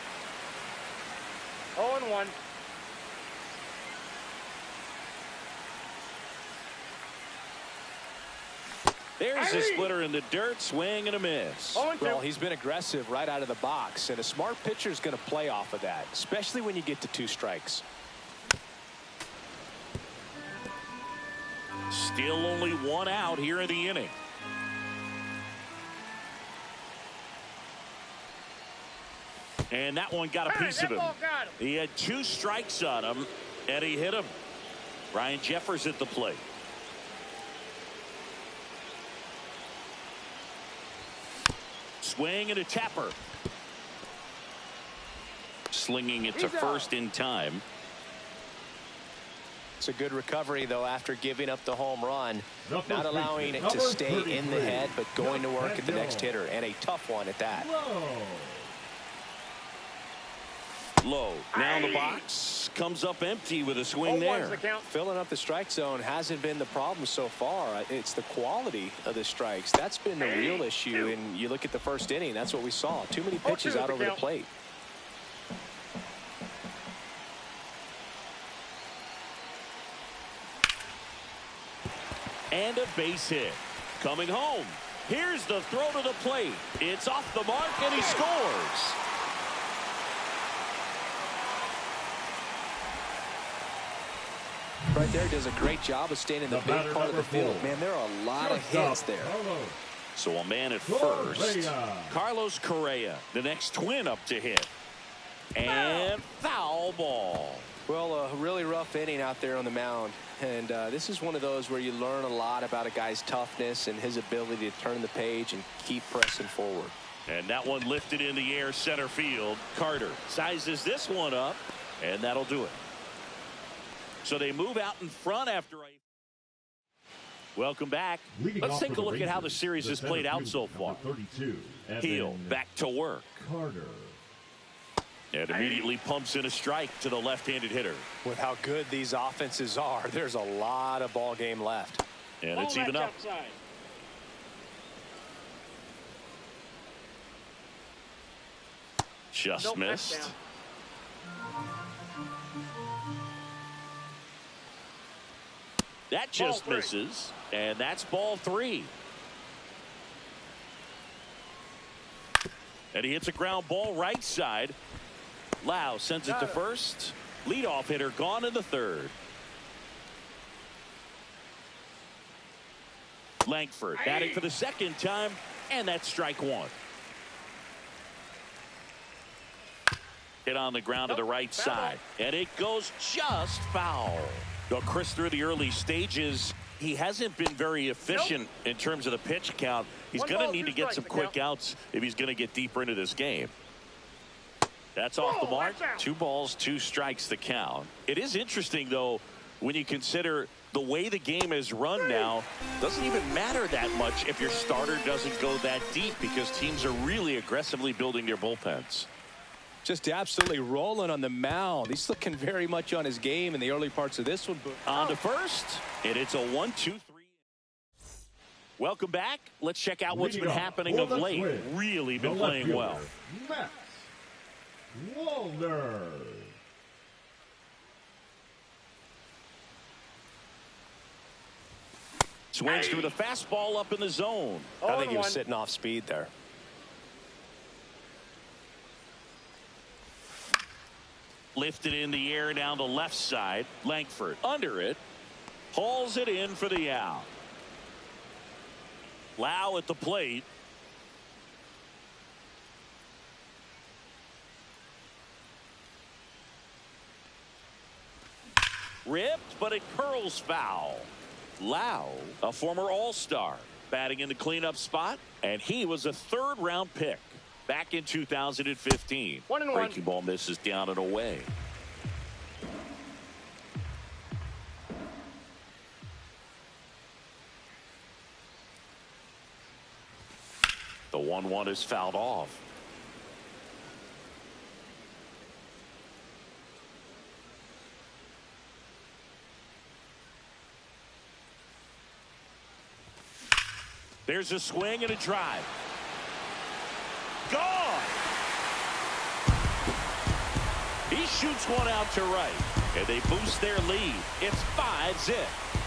0-1.
There's a splitter in the dirt. Swing and a miss.
Well, he's been aggressive right out of the box, and a smart pitcher is going to play off of that, especially when you get to 2 strikes.
Still only 1 out here in the inning. And that one got a piece of him. He had 2 strikes on him, and he hit him. Ryan Jeffers at the plate. Swing and a tapper. Slinging it to first in time.
It's a good recovery, though, after giving up the home run. Not allowing it to stay in the head, but going to work at the next hitter, and a tough one at that.
Low. Now in the box. Comes up empty with a swing there.
Filling up the strike zone hasn't been the problem so far. It's the quality of the strikes. That's been the real issue. And you look at the first inning, that's what we saw. Too many pitches out over the plate.
And a base hit. Coming home. Here's the throw to the plate. It's off the mark, and he scores.
Right there, does a great job of staying in the big part of the field. Man, there are a lot of hits there.
So a man at first. Carlos Correa, the next Twin up to hit. And foul ball.
Well, a really rough inning out there on the mound. And this is one of those where you learn a lot about a guy's toughness and his ability to turn the page and keep pressing forward.
And that one lifted in the air center field. Carter sizes this one up, and that'll do it. So they move out in front after a... Welcome back. Let's take a look at how the series has played out so far. Heel back to work.
Carter.
And immediately pumps in a strike to the left-handed hitter.
With how good these offenses are, there's a lot of ball game left.
And it's even up. Just missed. That just misses, and that's ball 3. And he hits a ground ball right side. Lau sends it to first. Leadoff hitter gone in the third. Langford batting for the second time, and that's strike one. Hit on the ground to the right side, and it goes just foul. Well, Chris, through the early stages, he hasn't been very efficient in terms of the pitch count. He's going to need to get some quick outs if he's going to get deeper into this game. That's off the mark. 2 balls, 2 strikes the count. It is interesting, though, when you consider the way the game is run now. Doesn't even matter that much if your starter doesn't go that deep, because teams are really aggressively building their bullpens.
Just absolutely rolling on the mound. He's looking very much on his game in the early parts of this one.
On to first, and it's a 1-2-3. Welcome back. Let's check out what's been happening of late. Really been playing well.
Max Walner.
Swings through the fastball up in the zone.
I think he was sitting off speed there.
Lifted in the air down the left side. Langford under it. Hauls it in for the out. Lau at the plate. Ripped, but it curls foul. Lau, a former All-Star, batting in the cleanup spot, and he was a third-round pick back in 2015.
1-1.
Breaking ball misses down and away. The 1-1 is fouled off. There's a swing and a drive. Gone! He shoots one out to right, and they boost their lead. It's 5-zip.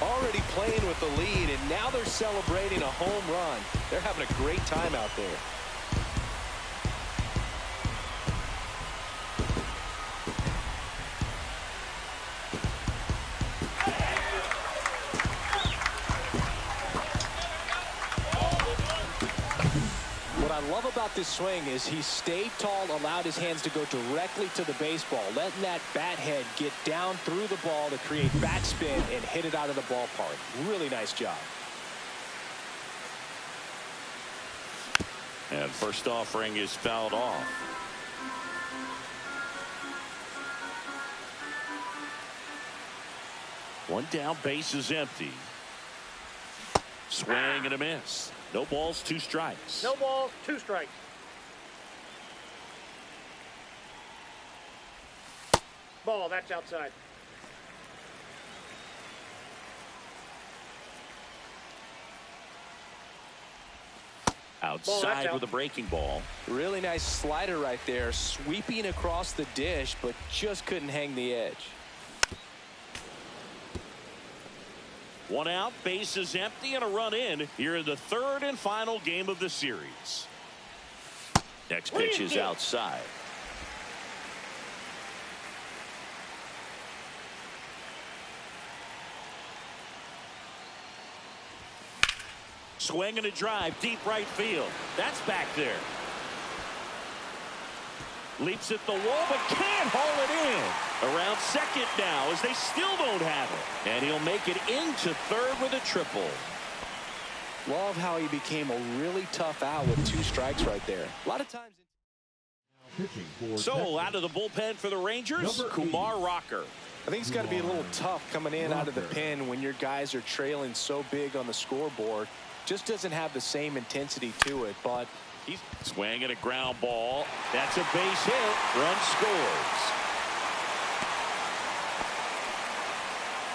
Already playing with the lead, and now they're celebrating a home run. They're having a great time out there. What I love about this swing is he stayed tall, allowed his hands to go directly to the baseball, letting that bat head get down through the ball to create backspin and hit it out of the ballpark. Really nice job.
And first offering is fouled off. One down, base is empty. Swing and a miss. No balls, 2 strikes.
No balls, 2 strikes. Ball, that's outside.
Outside with a breaking ball.
Really nice slider right there, sweeping across the dish, but just couldn't hang the edge.
1 out, base is empty, and a run in here in the 3rd and final game of the series. Next pitch is outside. Swing and a drive, deep right field. That's back there. Leaps at the wall, but can't haul it in. Around second now, as they still don't have it. And he'll make it into third with a triple.
Love how he became a really tough out with 2 strikes right there. A lot of times.
So out of the bullpen for the Rangers, Kumar Rocker.
I think it's got to be a little tough coming in out of the pen when your guys are trailing so big on the scoreboard. Just doesn't have the same intensity to it, but he's
swinging a ground ball. That's a base hit. Run scores.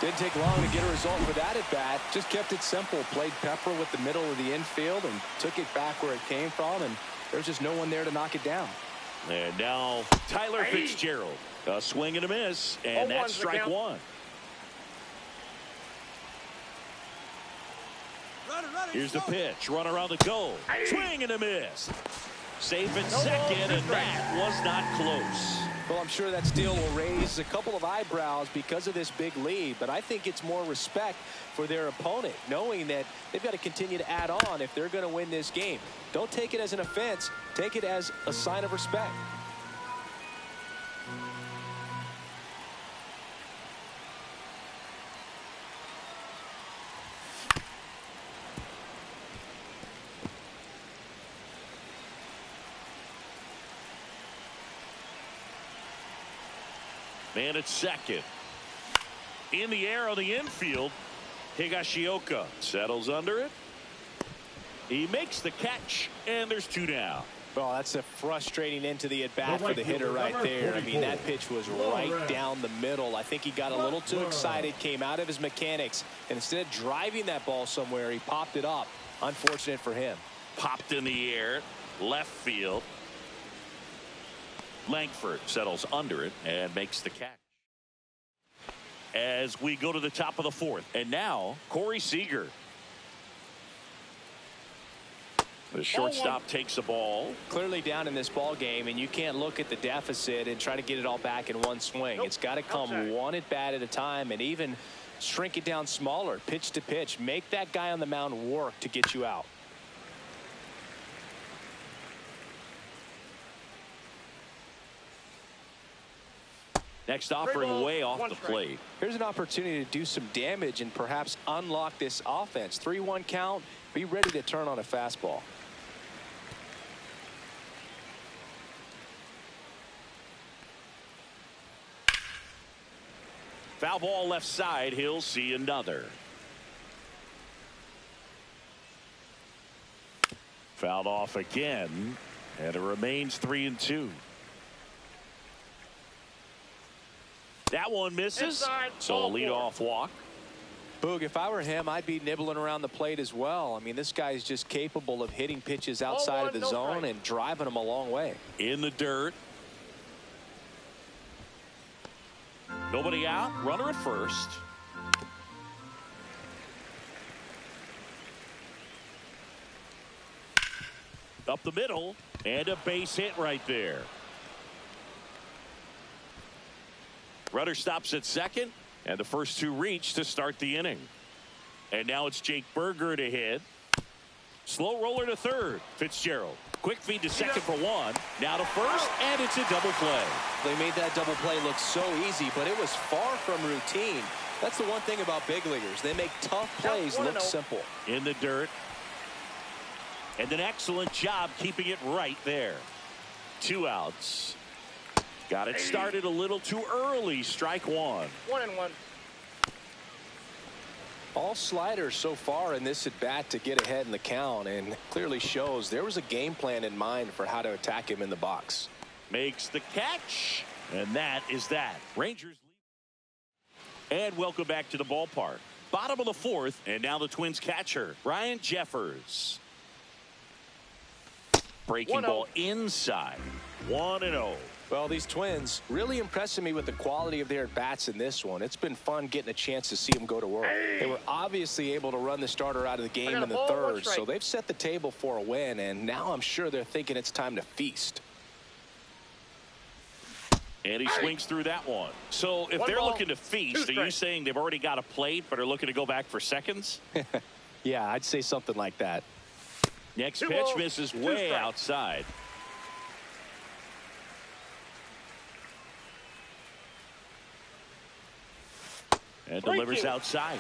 Didn't take long to get a result with that at bat. Just kept it simple. Played pepper with the middle of the infield and took it back where it came from, and there's just no one there to knock it down.
And now Tyler Fitzgerald. A swing and a miss, and that's strike 1. Here's the pitch. Runner on the goal. Swing and a miss. Safe at second, and that was not close.
Well, I'm sure that steal will raise a couple of eyebrows because of this big lead, but I think it's more respect for their opponent, knowing that they've got to continue to add on if they're going to win this game. Don't take it as an offense. Take it as a sign of respect.
Man at second. In the air on the infield. Higashioka settles under it. He makes the catch, and there's 2 down.
Well, that's a frustrating end to the at-bat for the hitter right there. I mean, that pitch was right down the middle. I think he got a little too excited, came out of his mechanics, and instead of driving that ball somewhere, he popped it up. Unfortunate for him.
Popped in the air, left field. Langford settles under it and makes the catch. As we go to the top of the 4th, and now Corey Seager. The shortstop takes the ball.
Clearly down in this ball game, and you can't look at the deficit and try to get it all back in one swing. It's got to come one at bat at a time, and even shrink it down smaller, pitch to pitch. Make that guy on the mound work to get you out.
Next offering way off the plate.
Here's an opportunity to do some damage and perhaps unlock this offense. 3-1 count. Be ready to turn on a fastball.
Foul ball left side. He'll see another. Fouled off again, and it remains 3-2. That one misses.
Inside,
so a leadoff walk.
Boog, if I were him, I'd be nibbling around the plate as well. I mean, this guy's just capable of hitting pitches outside of the zone and driving them a long way.
In the dirt. Nobody out. Runner at first. Up the middle, and a base hit right there. Runner stops at second, and the first 2 reach to start the inning. And now it's Jake Berger to hit. Slow roller to third. Fitzgerald. Quick feed to second for 1. Now to first, and it's a double play.
They made that double play look so easy, but it was far from routine. That's the one thing about big leaguers. They make tough plays look simple.
In the dirt. And an excellent job keeping it right there. 2 outs. Got it started a little too early. Strike 1.
1-1.
All sliders so far in this at bat to get ahead in the count, and clearly shows there was a game plan in mind for how to attack him in the box.
Makes the catch, and that is that. Rangers lead. And welcome back to the ballpark. Bottom of the 4th, and now the Twins catcher, Ryan Jeffers. Breaking ball inside. 1-0.
Well, these Twins really impressing me with the quality of their at-bats in this one. It's been fun getting a chance to see them go to work. They were obviously able to run the starter out of the game in the 3rd, so they've set the table for a win, and now I'm sure they're thinking it's time to feast.
And he swings through that one. So if they're looking to feast, are you saying they've already got a plate but are looking to go back for seconds?
Yeah, I'd say something like that.
Next pitch misses way outside. And delivers outside.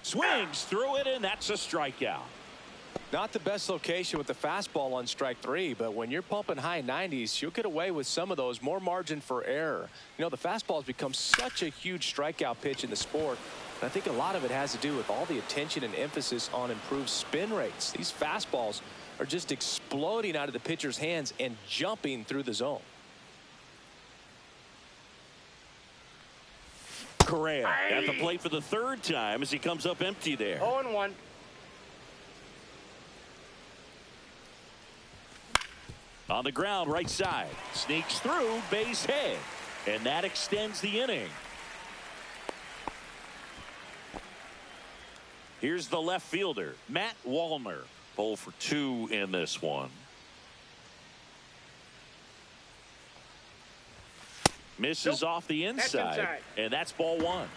Swings through it, and that's a strikeout.
Not the best location with the fastball on strike 3, but when you're pumping high 90s, you'll get away with some of those. More margin for error. You know, the fastball has become such a huge strikeout pitch in the sport. And I think a lot of it has to do with all the attention and emphasis on improved spin rates. These fastballs are just exploding out of the pitcher's hands and jumping through the zone.
Correa at the plate for the 3rd time as he comes up empty there.
0-1.
On the ground, right side. Sneaks through, base hit. And that extends the inning. Here's the left fielder, Matt Wallner. 0 for 2 in this one. Misses off the inside, and that's ball 1.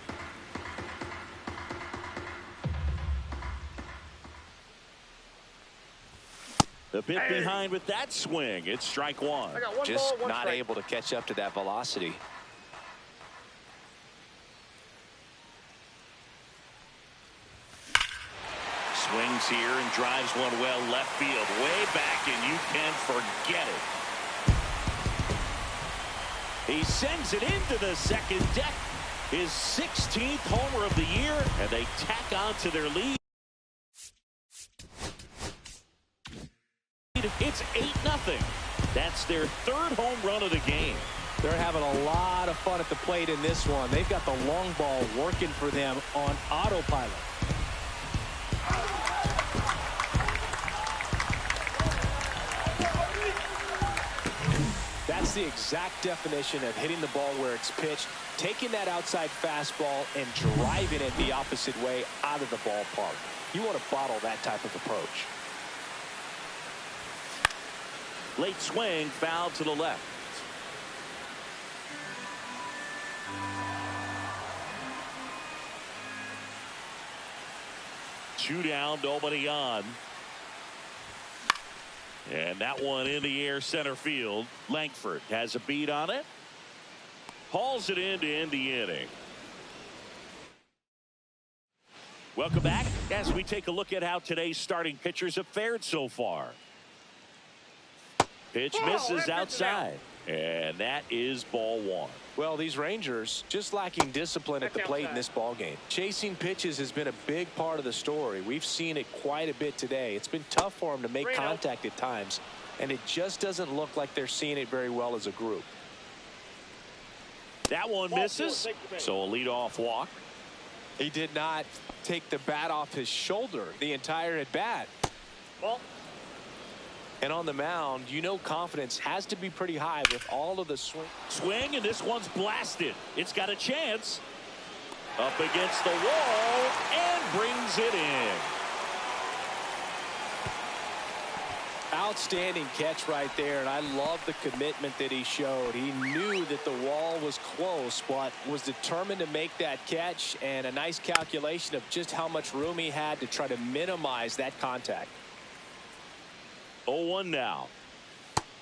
The bit behind with that swing. It's strike 1.
Just not able to catch up to that velocity.
Swings here and drives one well left field. Way back, and you can forget it. He sends it into the second deck. His 16th homer of the year, and they tack on to their lead. It's 8-0. That's their 3rd home run of the game.
They're having a lot of fun at the plate in this one. They've got the long ball working for them on autopilot. That's the exact definition of hitting the ball where it's pitched, taking that outside fastball and driving it the opposite way out of the ballpark. You want to bottle that type of approach.
Late swing, foul to the left. Two down, nobody on. And that one in the air center field. Langford has a beat on it. Hauls it in to end the inning. Welcome back as we take a look at how today's starting pitchers have fared so far. Pitch misses outside, and that is ball 1.
Well, these Rangers just lacking discipline at the plate in this ball game. Chasing pitches has been a big part of the story. We've seen it quite a bit today. It's been tough for them to make contact at times, and it just doesn't look like they're seeing it very well as a group.
That one misses, so a leadoff walk.
He did not take the bat off his shoulder the entire at bat.
Ball.
And on the mound, you know, confidence has to be pretty high with all of the
swing, and this one's blasted. It's got a chance. Up against the wall and brings it in.
Outstanding catch right there, and I love the commitment that he showed. He knew that the wall was close, but was determined to make that catch, and a nice calculation of just how much room he had to try to minimize that contact.
0-1 now.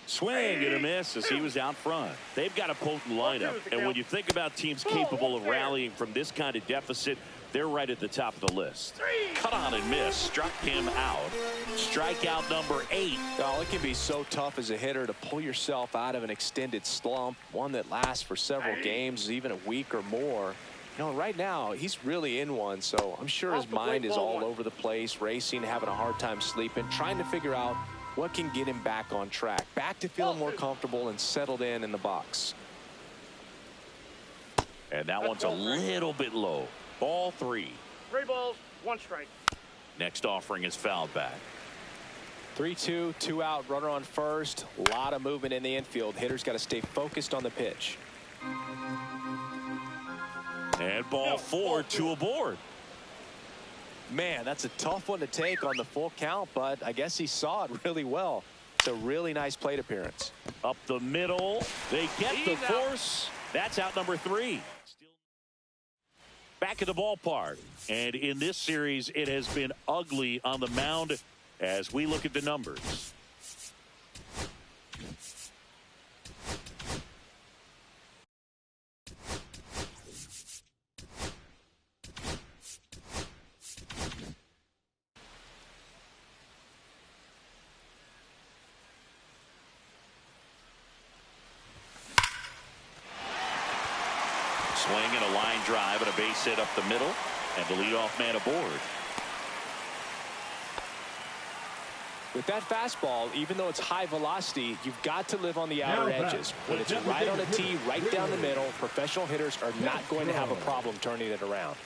Swing and a miss as he was out front. They've got a potent lineup, and when you think about teams capable of rallying from this kind of deficit, they're right at the top of the list. Cut on and miss. Struck him out. Strikeout number 8.
Oh, it can be so tough as a hitter to pull yourself out of an extended slump, one that lasts for several games, even a week or more. You know, right now, he's really in one, so I'm sure his mind is all over the place, racing, having a hard time sleeping, trying to figure out what can get him back on track, back to feeling more comfortable and settled in the box.
And that one's a little bit low. Ball 3.
3 balls, 1 strike.
Next offering is fouled back.
3-2, 2 out, runner on first. A lot of movement in the infield. Hitter's got to stay focused on the pitch.
And ball 4, 2 aboard.
Man, that's a tough one to take on the full count, but I guess he saw it really well. It's a really nice plate appearance.
Up the middle. They get the force. That's out number 3. Back at the ballpark. And in this series, it has been ugly on the mound as we look at the numbers. Swing and a line drive and a base hit up the middle, and the leadoff man aboard.
With that fastball, even though it's high velocity, you've got to live on the outer edges. When it's right on a tee, right down the middle, professional hitters are not going to have a problem turning it around.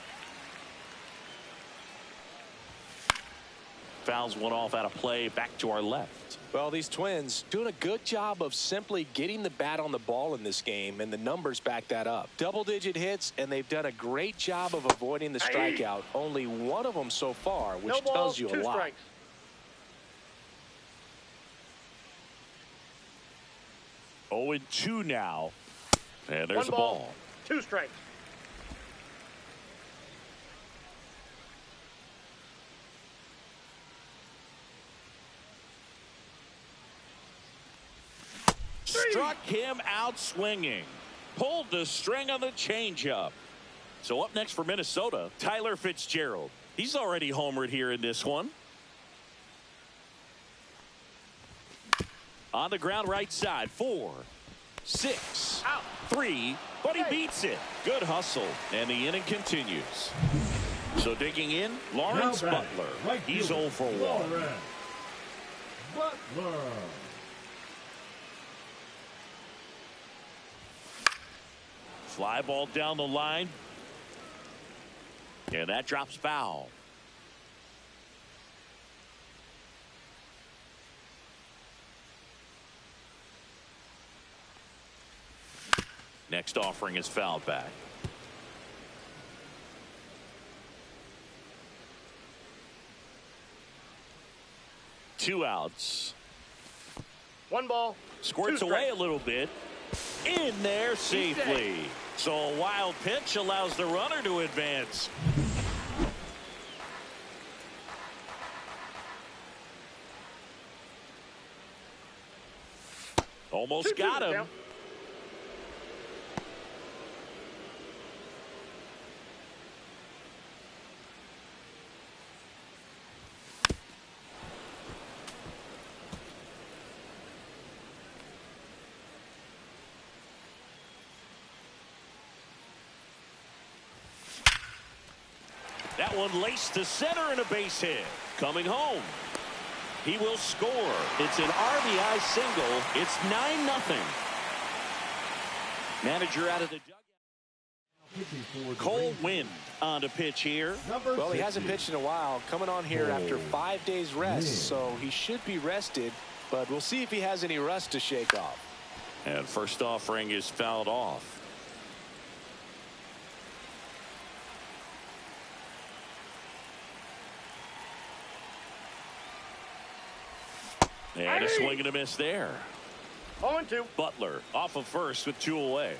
fouls one off out of play back to our left.
Well, these Twins doing a good job of simply getting the bat on the ball in this game, and the numbers back that up. Double-digit hits, and they've done a great job of avoiding the strikeout. Only one of them so far, which tells you a lot.
Strikes.
0-2 now. And there's a ball.
2 strikes.
Struck him out swinging. Pulled the string on the changeup. So up next for Minnesota, Tyler Fitzgerald. He's already homered here in this one. On the ground right side. 4, 6, 3, but he beats it. Good hustle. And the inning continues. So digging in, Lawrence Butler. He's 0 for 1.
Butler.
Fly ball down the line. And that drops foul. Next offering is fouled back. Two outs.
1 ball.
Squirts away a little bit. In there safely. So a wild pitch allows the runner to advance. Almost got him. That one laced to center and a base hit. Coming home. He will score. It's an RBI single. It's 9-0. Manager out of the dugout. Cold wind on to pitch here.
Well, he hasn't pitched in a while. Coming on here after 5 days rest, so he should be rested. But we'll see if he has any rust to shake off.
And first offering is fouled off. And a swing and a miss there.
0-2.
Butler off of first with 2 away.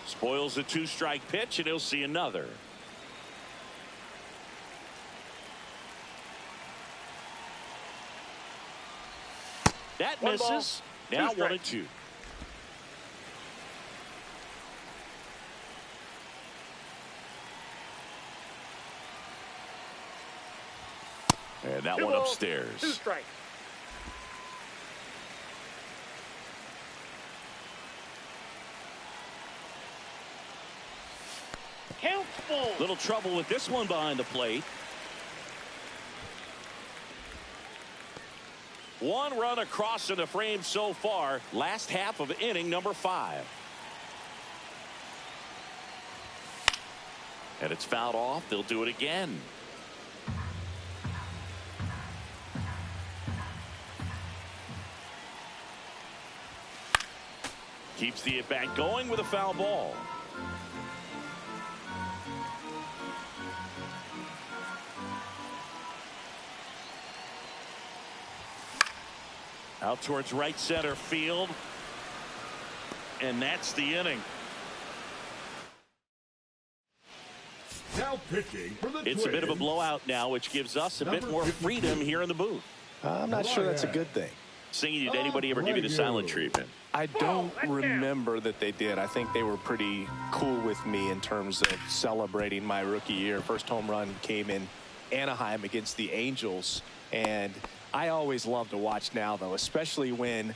Spoils a 2-strike pitch, and he'll see another. That misses. Now 1-2. And that one upstairs.
2 strikes. Count full.
Little trouble with this one behind the plate. 1 run across in the frame so far. Last half of inning number 5. And it's fouled off. They'll do it again. Keeps the at-bat going with a foul ball. Out towards right center field. And that's the inning.
Now pitching for the
It's a bit of a blowout now, which gives us a bit more freedom here in the booth.
I'm not sure that's a good thing.
Singing, did anybody ever give you the silent treatment?
I don't remember that they did. I think they were pretty cool with me in terms of celebrating my rookie year. First home run came in Anaheim against the Angels. And I always love to watch now, though, especially when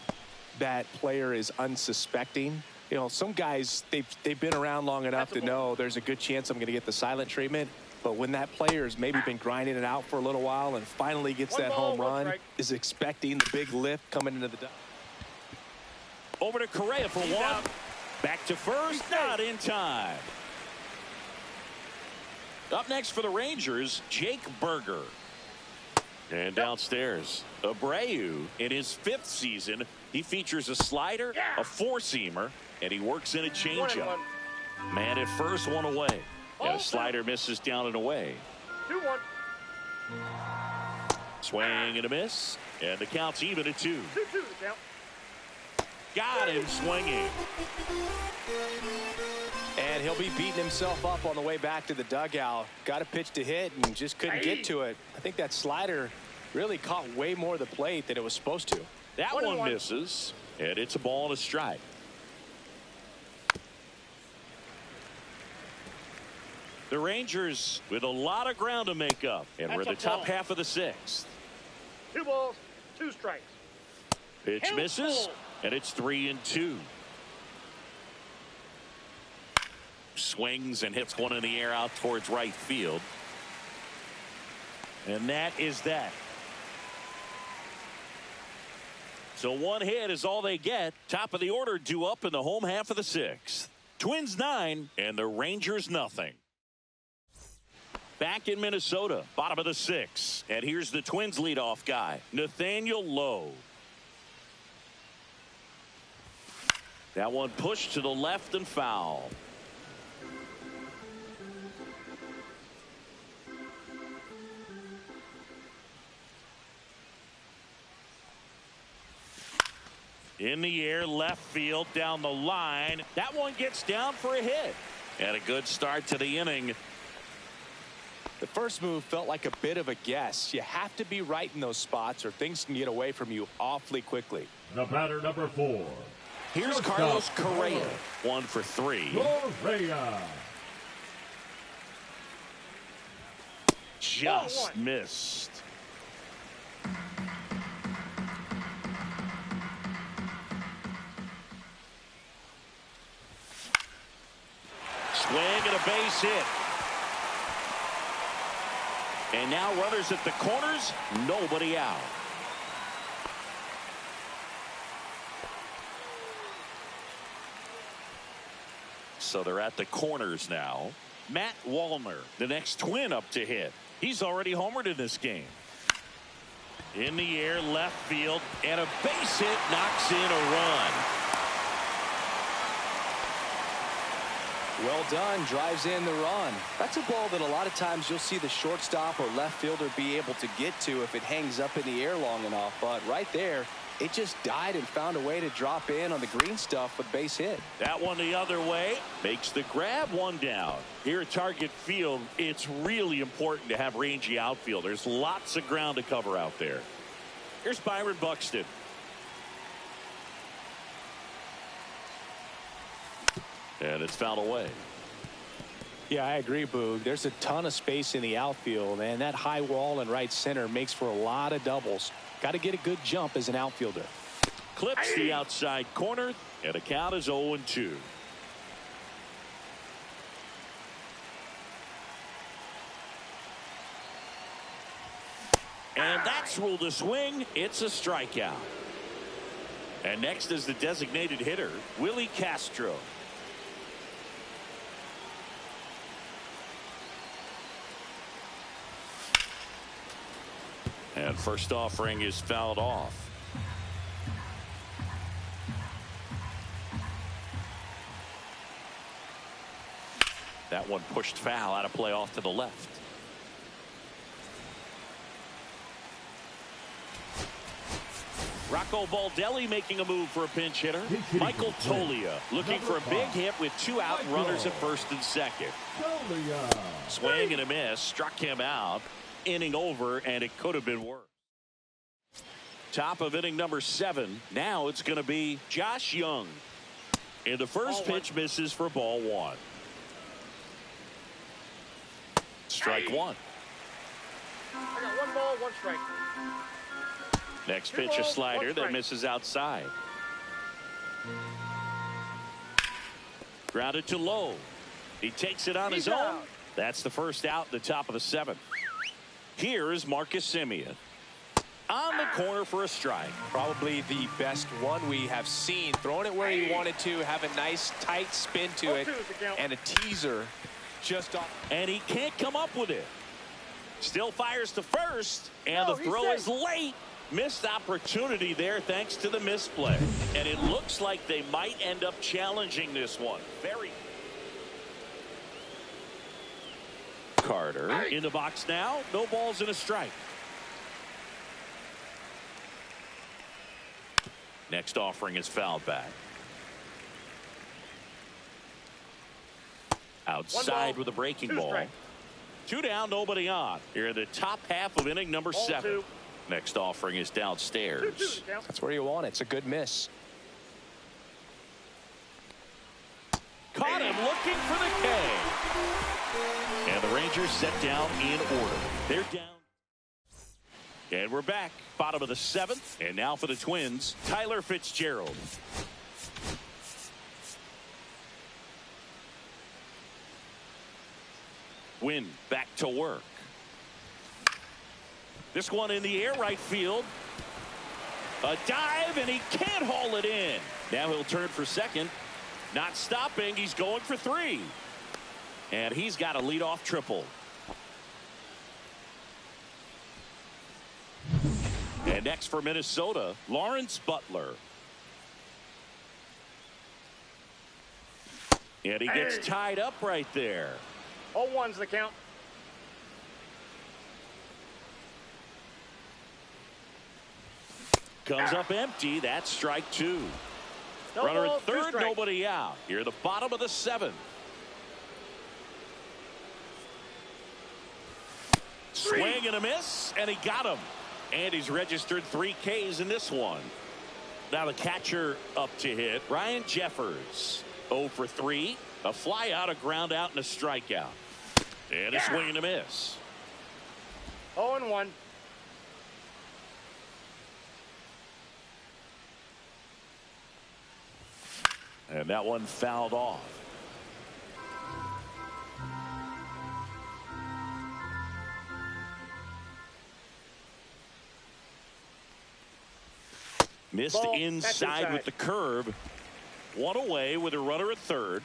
that player is unsuspecting. You know, some guys, they've been around long enough to know there's a good chance I'm going to get the silent treatment. But when that player's maybe been grinding it out for a little while and finally gets that home run, is expecting the big lift coming into the dugout.
Over to Correa for 1. Back to first, not in time. Up next for the Rangers, Jake Berger. And downstairs, Abreu, in his 5th season, he features a slider, a four-seamer, and he works in a changeup. Man at first, one away. And a slider misses down and away.
2-1.
Swing and a miss. And the count's even at 2.
2-2 the count.
Got him swinging.
And he'll be beating himself up on the way back to the dugout. Got a pitch to hit and just couldn't get to it. I think that slider really caught way more of the plate than it was supposed to.
That one misses, and it's a ball and a strike. The Rangers with a lot of ground to make up, and we're in the top half of the 6th.
2 balls, 2 strikes.
Pitch misses, and it's 3-2. Swings and hits one in the air out towards right field. And that is that. So 1 hit is all they get. Top of the order due up in the home half of the 6th. Twins 9 and the Rangers nothing. Back in Minnesota, bottom of the 6th. And here's the Twins leadoff guy, Nathaniel Lowe. That one pushed to the left and foul. In the air, left field, down the line. That one gets down for a hit. And a good start to the inning.
The first move felt like a bit of a guess. You have to be right in those spots or things can get away from you awfully quickly.
The batter, number 4.
Here's Carlos Correa. 1 for 3.
Correa.
Just missed. Swing and a base hit. And now runners at the corners, nobody out. So they're at the corners now. Matt Wallner, the next Twin up to hit. He's already homered in this game. In the air, left field, and a base hit knocks in a run.
Well done, drives in the run. That's a ball that a lot of times you'll see the shortstop or left fielder be able to get to if it hangs up in the air long enough. But right there, it just died and found a way to drop in on the green stuff with base hit.
That one the other way makes the grab, 1 down. Here at Target Field, it's really important to have rangy outfielders. Lots of ground to cover out there. Here's Byron Buxton. And it's fouled away.
Yeah, I agree, Boog. There's a ton of space in the outfield, and that high wall in right center makes for a lot of doubles. Got to get a good jump as an outfielder.
Clips the outside corner, and the count is 0-2. And that's ruled a swing. It's a strikeout. And next is the designated hitter, Willie Castro. And first offering is fouled off. That one pushed foul, out of play off to the left. Rocco Baldelli making a move for a pinch hitter. Michael Toglia looking for a big hit with 2 out, runners at first and second. Swing and a miss, struck him out. Inning over, and it could have been worse. Top of inning number 7. Now it's going to be Josh Young. And the first pitch misses for ball 1. Strike 1.
I got 1 ball, 1 strike.
Next pitch, a slider that misses outside. Grounded to Lowe. He takes it on his own. That's the first out in the top of the 7th. Here is Marcus Semien. On the corner for a strike.
Probably the best one we have seen. Throwing it where he wanted to, have a nice tight spin to it, and a teaser just off.
And he can't come up with it. Still fires to first, and the throw is late. Missed opportunity there thanks to the misplay. And it looks like they might end up challenging this one. Very. Carter in the box now. No balls and a strike. Next offering is fouled back. Outside with a breaking ball.
Strikes.
2 down, nobody on. Here in the top half of inning number 7. Next offering is downstairs.
That's where you want it. It's a good miss.
Caught him looking for the K. And the Rangers set down in order. They're down. And we're back. Bottom of the 7th. And now for the Twins, Tyler Fitzgerald. Wynn back to work. This one in the air, right field. A dive, and he can't haul it in. Now he'll turn for second. Not stopping. He's going for 3. And he's got a leadoff triple. And next for Minnesota, Lawrence Butler. And he gets tied up right there.
0-1's the count.
Comes up empty. That's strike 2.
No
Runner
balls,
at
2
third,
strikes.
nobody out. Here, the bottom of the 7th. Swing and a miss, and he got him. And he's registered 3 Ks in this one. Now the catcher up to hit, Ryan Jeffers. 0 for 3. A fly out, a ground out, and a strikeout. And a swing and a miss.
0-1.
And that one fouled off. Missed
Ball.
inside with the curve. 1 away with a runner at third.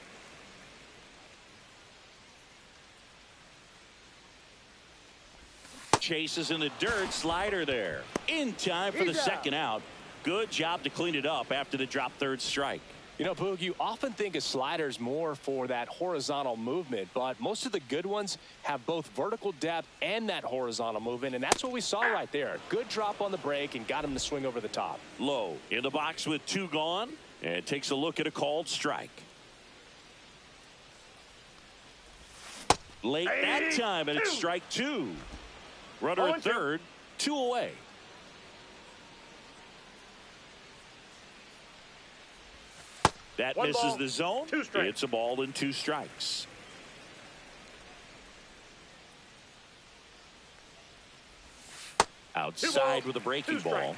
Chases in the dirt. Slider there. In time for the second out. Good job to clean it up after the drop third strike.
You know, Boog, you often think of sliders more for that horizontal movement, but most of the good ones have both vertical depth and that horizontal movement, and that's what we saw right there. Good drop on the break and got him to swing over the top.
Low in the box with 2 gone, and takes a look at a called strike. Late that time, and it's strike 2. Runner at third, 2 away. That misses
ball,
the zone.
2 strikes.
It's a ball and 2 strikes. Outside with a breaking ball.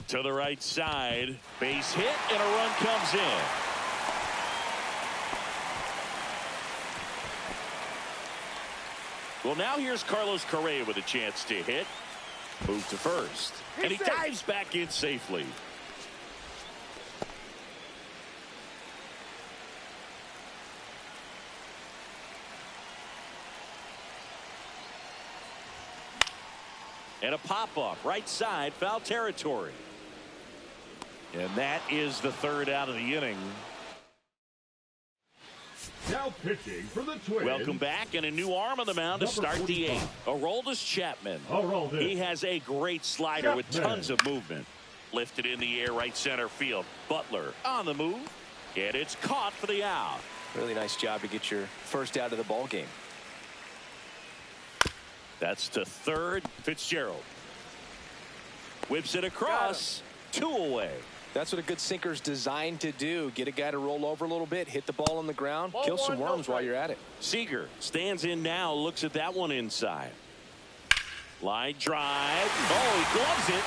To the right side. Base hit, and a run comes in. Well, now here's Carlos Correa with a chance to hit. Move to first. And he dives back in safely. And a pop-up right side, foul territory. And that is the 3rd out of the inning.
Now pitching for the Twins.
Welcome back, and a new arm on the mound to start the 8th. Aroldis Chapman. He has a great slider with tons of movement. Lifted in the air, right center field. Butler on the move, and it's caught for the out.
Really nice job to get your first out of the ball game.
That's to third. Fitzgerald whips it across. 2 away.
That's what a good sinker's designed to do. Get a guy to roll over a little bit, hit the ball on the ground, kill some worms while you're at it.
Seager stands in now, looks at that one inside. Line drive. Oh, he gloves it.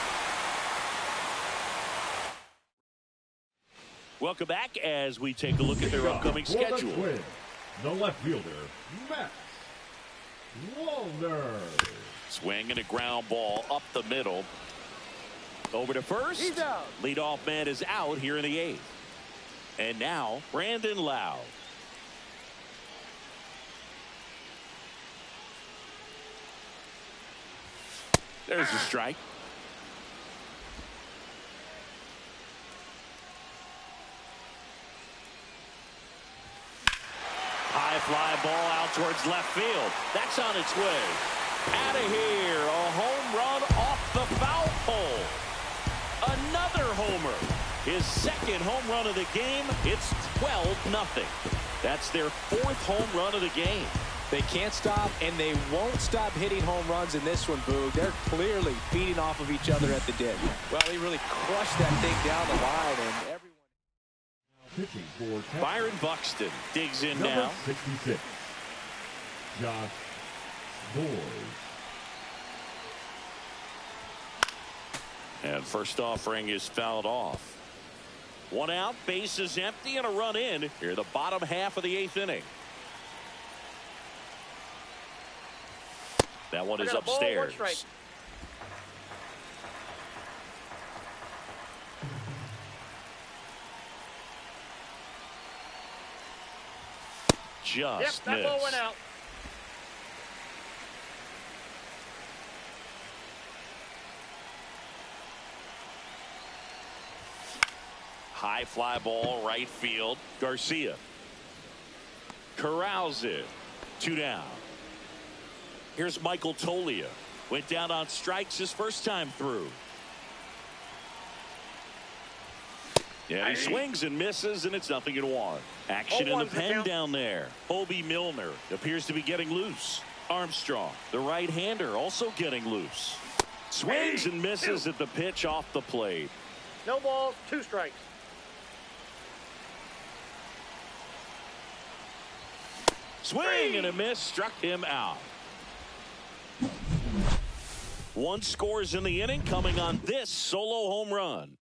Welcome back as we take a look at their upcoming schedule.
The left fielder, Matt Wallner.
Swing and a ground ball up the middle. Over to first.
He's out.
Leadoff man is out here in the 8th. And now Brandon Lowe. There's a strike. High fly ball out towards left field. That's on its way. Out of here. A home run off the foul pole. Another homer. His second home run of the game. It's 12-0. That's their 4th home run of the game.
They can't stop, and they won't stop hitting home runs in this one, Boog. They're clearly feeding off of each other at the ditch. Well, he really crushed that thing down the line, and everyone.
Pitching for Texas.
Byron Buxton digs in
Number
now.
66. Josh Boyd.
And first offering is fouled off. 1 out, bases empty, and a run in here the bottom half of the 8th inning. That one is upstairs. Just
that ball went
missed.
out.
High fly ball right field. Garcia corrals it. 2 down. Here's Michael Tolia. Went down on strikes his first time through. Yeah, he swings and misses, and it's 0-1. Action in the pen down there. Hobie Milner appears to be getting loose. Armstrong, the right-hander, also getting loose. Swings and misses at the pitch off the plate.
No balls, 2 strikes.
Swing and a miss, struck him out. 1 scores in the inning, coming on this solo home run.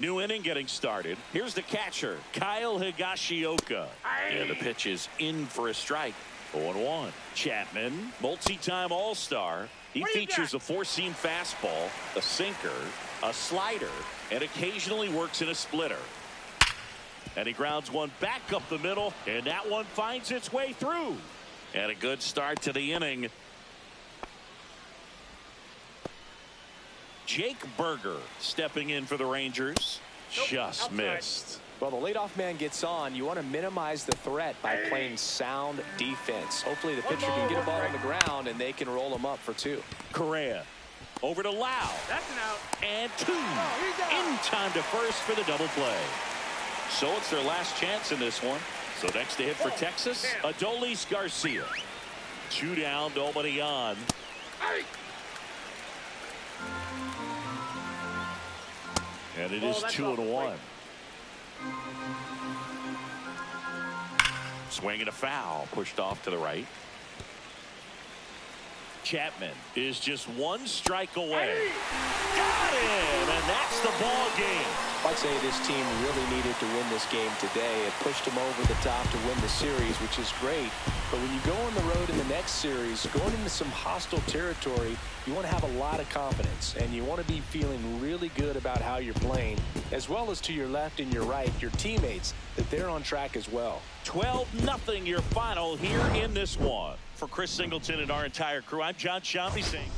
New inning getting started. Here's the catcher, Kyle Higashioka. And the pitch is in for a strike. 0-1. Chapman, multi-time All-Star. He features a 4-seam fastball, a sinker, a slider, and occasionally works in a splitter. And he grounds one back up the middle, and that one finds its way through. And a good start to the inning. Jake Berger stepping in for the Rangers. Just missed.
Well, the leadoff man gets on. You want to minimize the threat by playing sound defense. Hopefully the pitcher can get a ball on the ground and they can roll him up for 2.
Correa over to Lau.
That's an out.
And 2. In time to first for the double play. So it's their last chance in this one. So next to hit for Texas, Adolis Garcia. 2 down, nobody on. And it is 2-1. Swing and a foul, pushed off to the right. Chapman is just 1 strike away. Got him, and that's the ball game.
I'd say this team really needed to win this game today. It pushed them over the top to win the series, which is great. But when you go on the road in the next series, going into some hostile territory, you want to have a lot of confidence, and you want to be feeling really good about how you're playing, as well as to your left and your right, your teammates, that they're on track as well.
12-0 your final here in this one. For Chris Singleton and our entire crew, I'm John Shambi saying